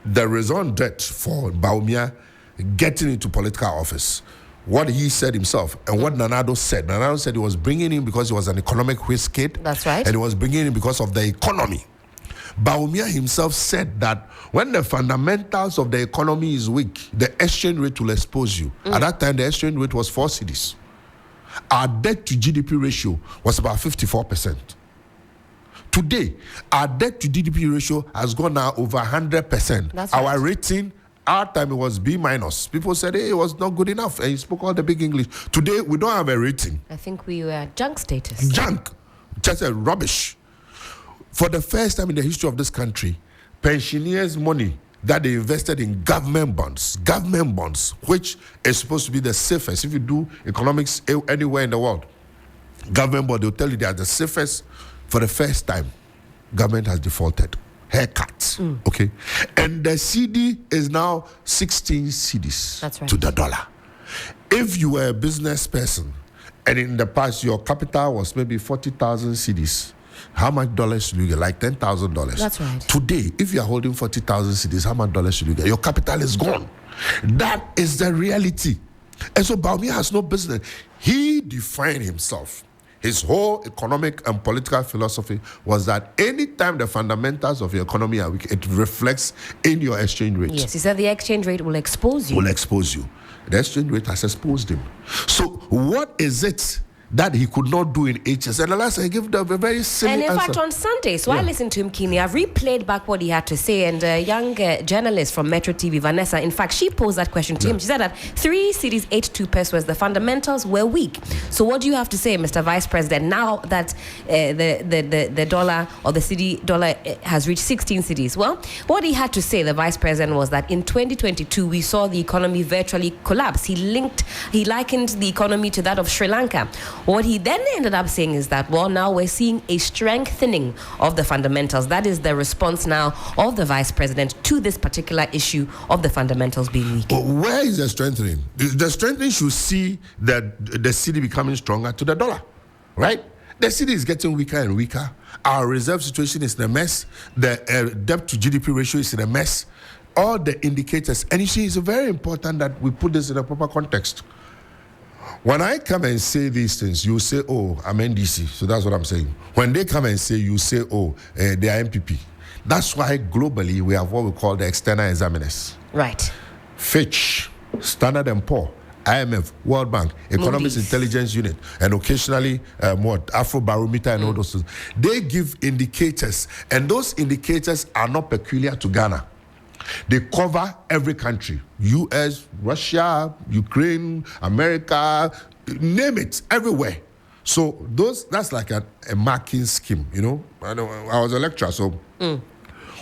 S2: the raison d'etre for Bawumia getting into political office, what he said himself and what Nanado said he was bringing him because he was an economic whiz kid.
S1: That's right.
S2: And he was bringing him because of the economy. Bawumia himself said that when the fundamentals of the economy is weak, the exchange rate will expose you. At that time, the exchange rate was 4 cedis. Our debt to GDP ratio was about 54%. Today, our debt to GDP ratio has gone now over 100%.
S1: That's
S2: our
S1: right.
S2: rating, our time it was B-. People said, hey, it was not good enough. And he spoke all the big English. Today, we don't have a rating.
S1: I think we were junk status.
S2: Junk. Just a rubbish. For the first time in the history of this country, pensioners' money that they invested in government bonds, which is supposed to be the safest. If you do economics anywhere in the world, government bond, they'll tell you they are the safest. For the first time, government has defaulted. Haircuts. Okay? And the CD is now 16 CDs.
S1: That's right.
S2: To the dollar. If you were a business person, and in the past your capital was maybe 40,000 CDs, how much dollars should you get? Like $10,000.
S1: That's right.
S2: Today, if you are holding 40,000 CDs, how much dollars should you get? Your capital is gone. That is the reality. And so Bawumia has no business. He defined himself. his whole economic and political philosophy was that anytime the fundamentals of your economy are weak, it reflects in your exchange rate.
S1: Yes, he said the exchange rate will expose you.
S2: Will expose you. The exchange rate has exposed him. So what is it that he could not do in HS? And last I give them a very silly
S1: And in
S2: answer.
S1: fact, on Sunday, I listened to him keenly. I've replayed back what he had to say. And a young journalist from Metro TV, Vanessa, in fact, she posed that question to him. She said that 3 cities, 82 pesos, the fundamentals were weak. So what do you have to say, Mr. Vice President, now that the dollar or the city dollar has reached 16 cities? Well, what he had to say, the Vice President, was that in 2022, we saw the economy virtually collapse. He likened the economy to that of Sri Lanka. What he then ended up saying is that, well, now we're seeing a strengthening of the fundamentals. That is the response now of the Vice President to this particular issue of the fundamentals being weak.
S2: Well, where is the strengthening? The strengthening should see that the city becoming stronger to the dollar, right? The city is getting weaker and weaker. Our reserve situation is in a mess. The debt to GDP ratio is in a mess. All the indicators, and you see, it's very important that we put this in a proper context. When I come and say these things, you say, oh, I'm NDC. So that's what I'm saying. When they come and say, you say, oh, they are MPP. That's why globally we have what we call the external examiners.
S1: Right.
S2: Fitch, Standard & Poor, IMF, World Bank, Economics Intelligence Unit, and occasionally Afrobarometer and all those things. They give indicators, and those indicators are not peculiar to Ghana. They cover every country: US, Russia, Ukraine, America, name it, everywhere. So that's like a marking scheme, you know. I was a lecturer, so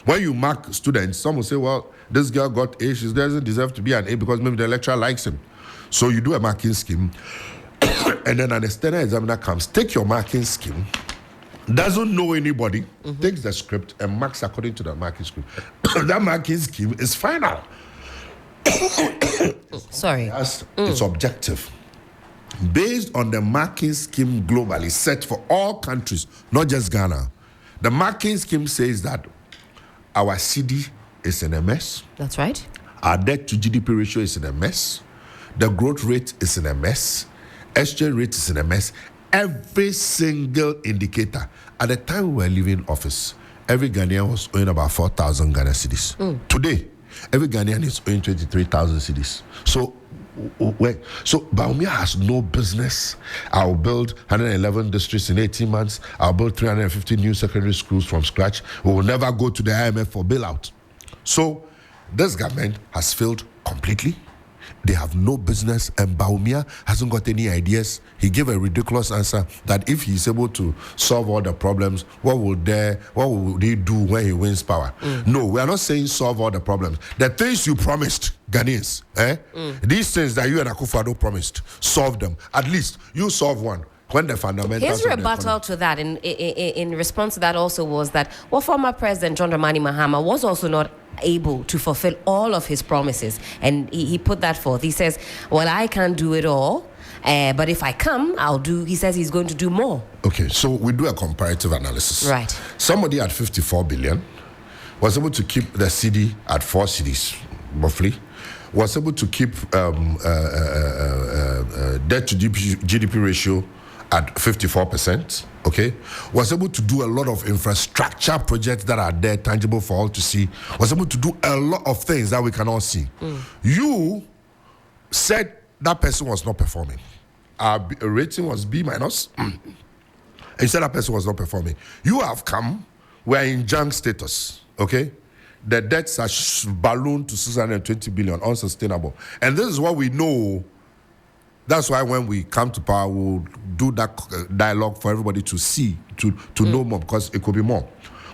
S2: when you mark students, some will say, well, this girl got A, she doesn't deserve to be an A because maybe the lecturer likes him. So you do a marking scheme, and then an external examiner comes, take your marking scheme, doesn't know anybody, takes the script and marks according to the marking scheme. That marking scheme is final.
S1: Sorry.
S2: It's objective. Based on the marking scheme globally set for all countries, not just Ghana. The marking scheme says that our CD is in a mess.
S1: That's right.
S2: Our debt to GDP ratio is in a mess. The growth rate is in a mess. Exchange rate is in a mess. Every single indicator. At the time we were leaving office, every Ghanaian was owing about 4,000 Ghana cedis. Today, every Ghanaian is owing 23,000 cedis. So Bawumia has no business. I'll build 111 districts in 18 months. I'll build 350 new secondary schools from scratch. We will never go to the IMF for bailout. So this government has failed completely. They have no business, and Bawumia hasn't got any ideas. He gave a ridiculous answer that if he's able to solve all the problems, what will they do when he wins power? No, we are not saying solve all the problems. The things you promised Ghanaians, these things that you and Akufo-Addo promised, solve them. At least you solve one. When the fundamentals.
S1: His rebuttal to that, in response to that, also was that former President John Dramani Mahama was also not able to fulfill all of his promises, and he put that forth. He says, well, I can't do it all, but if I come, I'll do. He says he's going to do more.
S2: Okay, so we do a comparative analysis.
S1: Right.
S2: Somebody at 54 billion was able to keep the CD at 4 cities, roughly. Was able to keep debt to GDP ratio at 54%, okay? Was able to do a lot of infrastructure projects that are there, tangible for all to see. Was able to do a lot of things that we can all see. You said that person was not performing. Our rating was B-. And you said that person was not performing. You have come, we're in junk status, okay? The debts are ballooned to 620 billion, unsustainable. And this is what we know. That's why when we come to power, we'll do that dialogue for everybody to see, to know more, because it could be more.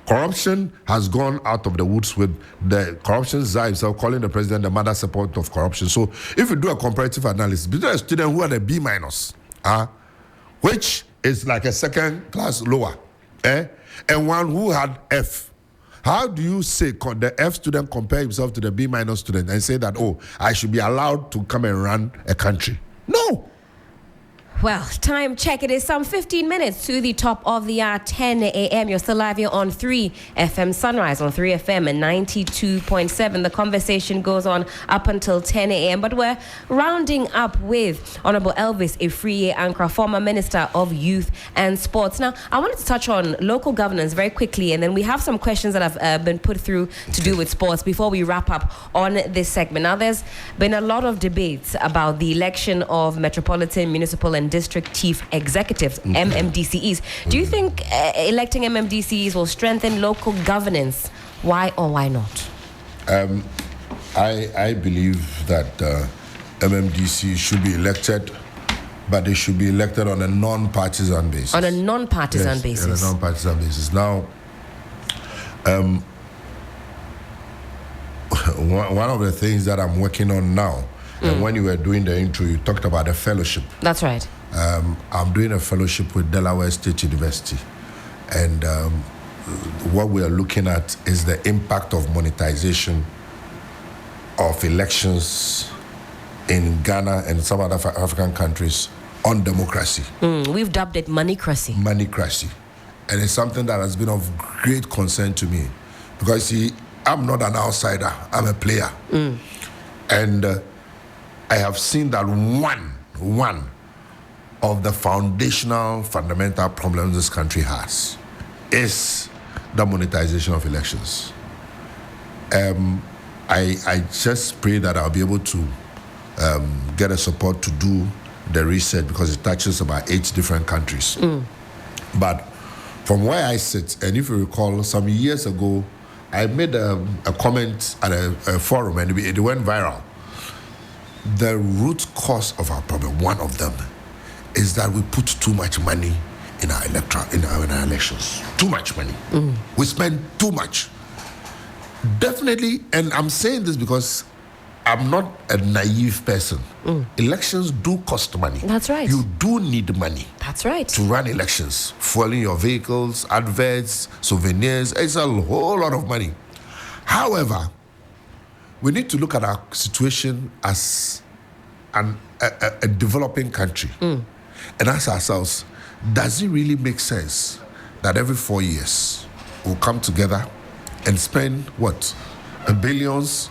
S2: Corruption has gone out of the woods with the corruption czar himself calling the president the mother support of corruption. So if you do a comparative analysis, between a student who had a B-, which is like a second class lower, and one who had F, how do you say the F student compare himself to the B- student and say that, oh, I should be allowed to come and run a country? No.
S1: Well, time check. It is some 15 minutes to the top of the hour, 10 a.m. You're still live here on 3 FM Sunrise, on 3 FM and 92.7. The conversation goes on up until 10 a.m. But we're rounding up with Honorable Elvis Afriyie Ankrah, former Minister of Youth and Sports. Now, I wanted to touch on local governance very quickly, and then we have some questions that have been put through to do with sports before we wrap up on this segment. Now, there's been a lot of debates about the election of Metropolitan, Municipal and District Chief Executives, MMDCEs. Do you think electing MMDCEs will strengthen local governance? Why or why not?
S2: I believe that MMDC should be elected, but they should be elected on a non-partisan basis.
S1: On a non-partisan basis.
S2: On a non-partisan basis. Now, one of the things that I'm working on now, and when you were doing the intro, you talked about a fellowship.
S1: That's right.
S2: I'm doing a fellowship with Delaware State University, and what we are looking at is the impact of monetization of elections in Ghana and some other African countries on democracy.
S1: We've dubbed it moneycracy.
S2: Moneycracy. And it's something that has been of great concern to me, because, see, I'm not an outsider, I'm a player. And I have seen that one of the fundamental problems this country has is the monetization of elections. I just pray that I'll be able to get a support to do the research, because it touches about 8 different countries. But from where I sit, and if you recall, some years ago, I made a comment at a forum, and it went viral. The root cause of our problem, one of them, is that we put too much money in our elections. Too much money. We spend too much. Definitely, and I'm saying this because I'm not a naive person. Elections do cost money.
S1: That's right.
S2: You do need money.
S1: That's right.
S2: To run elections. Fueling your vehicles, adverts, souvenirs. It's a whole lot of money. However, we need to look at our situation as a developing country and ask ourselves, does it really make sense that every 4 years we'll come together and spend what? Billions?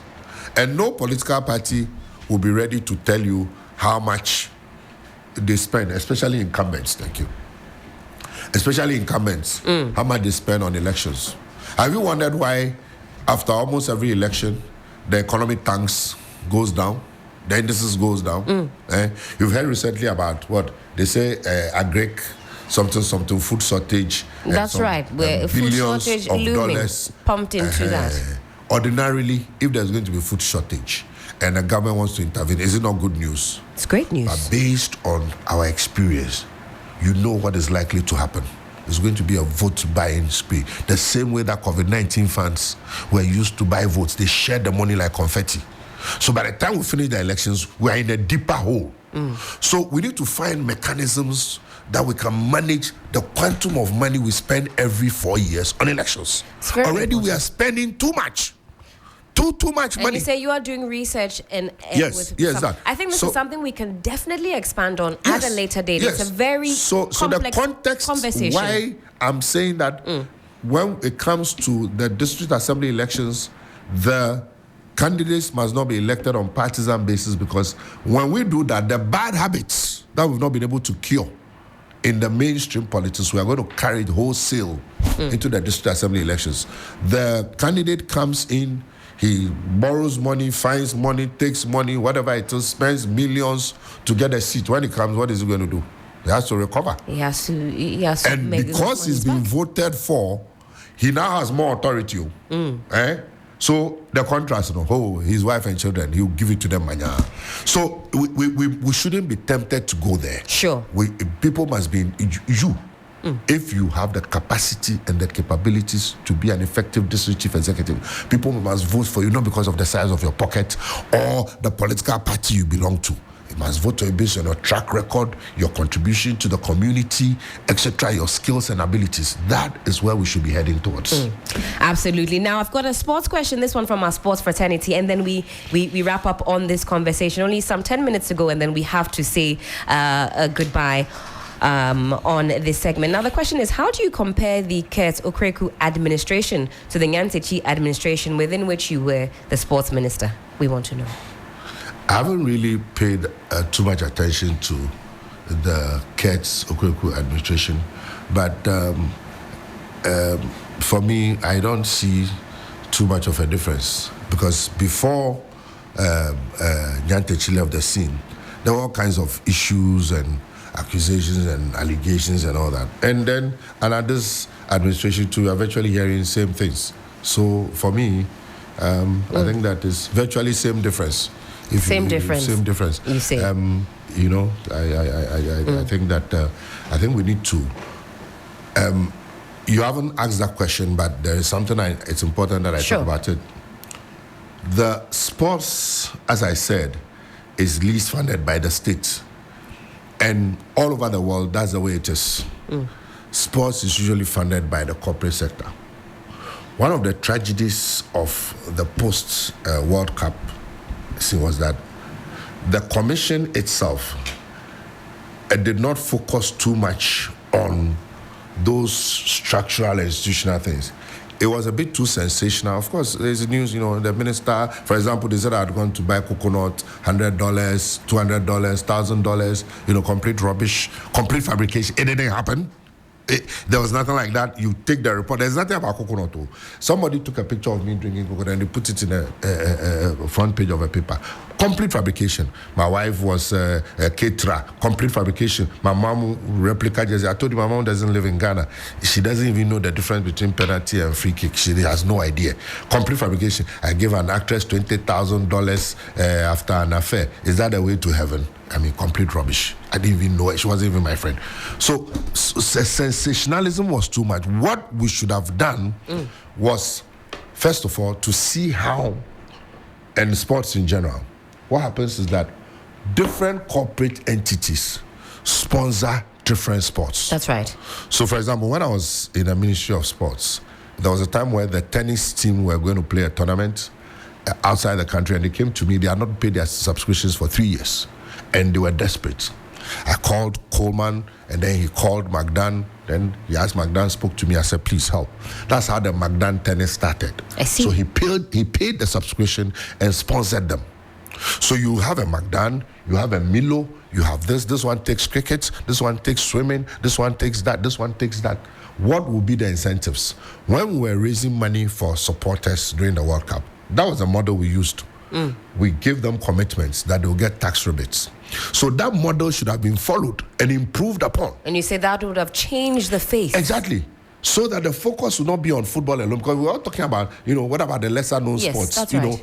S2: And no political party will be ready to tell you how much they spend, especially incumbents. Thank you. Especially incumbents, how much they spend on elections. Have you wondered why after almost every election, the economy tanks, goes down, the indices goes down? You've heard recently about what they say, agric, something, food shortage.
S1: That's right. Where food shortage looming, pumped into that.
S2: Ordinarily, if there's going to be food shortage and the government wants to intervene, is it not good news?
S1: It's great news.
S2: But based on our experience, you know what is likely to happen. There's going to be a vote buying spree. The same way that COVID-19 funds were used to buy votes, they shared the money like confetti. So by the time we finish the elections, we are in a deeper hole. So we need to find mechanisms that we can manage the quantum of money we spend every 4 years on elections. Already we are spending too much. Too much money.
S1: And you say you are doing research and
S2: yes, that.
S1: I think this is something we can definitely expand on at a later date.
S2: Yes.
S1: It's a very complex
S2: the context
S1: conversation.
S2: Why I'm saying that when it comes to the district assembly elections, the candidates must not be elected on partisan basis, because when we do that, the bad habits that we've not been able to cure in the mainstream politics, we are going to carry it wholesale into the district assembly elections. The candidate comes in, he borrows money, finds money, takes money, whatever it is, spends millions to get a seat. When he comes, what is he going to do? He has to recover.
S1: He has to
S2: and
S1: make
S2: because he's been voted for, he now has more authority. So the contrast, his wife and children, he'll give it to them. So we shouldn't be tempted to go there.
S1: Sure.
S2: People must be you. If you have the capacity and the capabilities to be an effective district chief executive, people must vote for you, not because of the size of your pocket or the political party you belong to. You must vote based on your track record, your contribution to the community, etc., your skills and abilities. That is where we should be heading towards.
S1: Absolutely. Now, I've got a sports question, this one from our sports fraternity, and then we wrap up on this conversation. Only some 10 minutes to go, and then we have to say goodbye on this segment. Now, the question is, how do you compare the Kurt Okraku administration to the Nyantechi administration within which you were the sports minister? We want to know.
S2: I haven't really paid too much attention to the Kurt Okraku administration, but for me, I don't see too much of a difference, because before Nyantechi left the scene, there were all kinds of issues and accusations and allegations and all that. And then under this administration too, we are virtually hearing same things. So for me, I think that is virtually same difference.
S1: Same difference. You say.
S2: I think that I think we need to. You haven't asked that question, but there is something it's important that I talk about it. The sports, as I said, is least funded by the state. And all over the world, that's the way it is. Sports is usually funded by the corporate sector. One of the tragedies of the post-World Cup scene was that the commission itself did not focus too much on those structural and institutional things. It was a bit too sensational. Of course, there's news, the minister, for example, they said I had gone to buy coconut, $100, $200, $1,000, complete rubbish, complete fabrication. It didn't happen. There was nothing like that. You take the report. There's nothing about coconut. Somebody took a picture of me drinking coconut and they put it in a front page of a paper. Complete fabrication. My wife was a caterer. Complete fabrication. My mom, replica jersey. I told you my mom doesn't live in Ghana. She doesn't even know the difference between penalty and free kick. She has no idea. Complete fabrication. I gave an actress $20,000 after an affair. Is that the way to heaven? I mean, complete rubbish. I didn't even know it. She wasn't even my friend. So sensationalism was too much. What we should have done was, first of all, to see how, and sports in general, what happens is that different corporate entities sponsor different sports.
S1: That's right.
S2: So, for example, when I was in the Ministry of Sports, there was a time where the tennis team were going to play a tournament outside the country, and they came to me. They had not paid their subscriptions for 3 years. And they were desperate. I called Coleman, and then he called McDan. Then he asked McDan, spoke to me. I said, please help. That's how the McDan tennis started.
S1: I see.
S2: So he paid the subscription and sponsored them. So you have a McDan, you have a Milo, you have this one takes cricket, this one takes swimming, this one takes that, this one takes that. What will be the incentives? When we were raising money for supporters during the World Cup, that was the model we used. We give them commitments that they'll get tax rebates. So that model should have been followed and improved upon.
S1: And you say that would have changed the face.
S2: Exactly. So that the focus would not be on football alone. Because we're all talking about, what about the lesser known sports?
S1: That's right.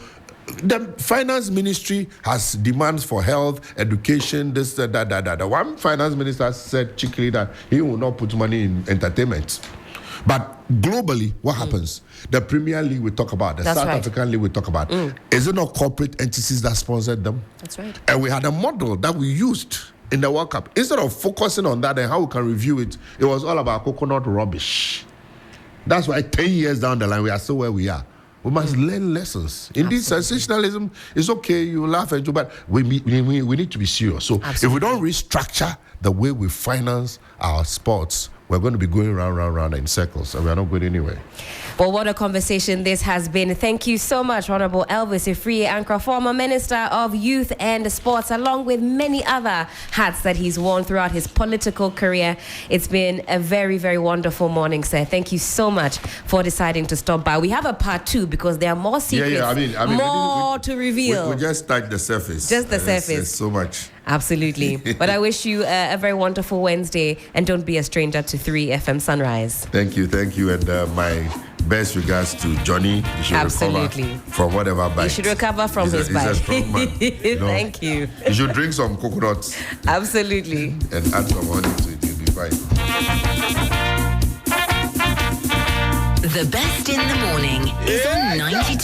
S2: The finance ministry has demands for health, education, this, that. One finance minister said cheekily that he will not put money in entertainment. But globally, what happens? The Premier League we talk about, the South African League we talk about. Is it not corporate entities that sponsored them?
S1: That's right.
S2: And we had a model that we used in the World Cup. Instead of focusing on that and how we can review it, it was all about coconut rubbish. That's why 10 years down the line, we are still where we are. We must learn lessons. Indeed, sensationalism is okay, you laugh and do, but we need to be serious. So if we don't restructure the way we finance our sports, we're going to be going round in circles, and we're not going anywhere.
S1: Well, what a conversation this has been. Thank you so much, Honorable Elvis Afriyie Ankrah, former Minister of Youth and Sports, along with many other hats that he's worn throughout his political career. It's been a very, very wonderful morning, sir. Thank you so much for deciding to stop by. We have a part 2 because there are more secrets,
S2: I mean,
S1: more to reveal.
S2: We just touched the surface.
S1: Just the surface.
S2: There's so much.
S1: Absolutely. But I wish you a very wonderful Wednesday, and don't be a stranger to 3 FM Sunrise.
S2: Thank you. And my best regards to Johnny. You should recover from whatever bite.
S1: You should recover from his bite.
S2: He's a strong man.
S1: Thank you.
S2: You should drink some coconuts.
S1: Absolutely.
S2: And add some honey to it. You'll be fine.
S4: The best in the morning is on 92.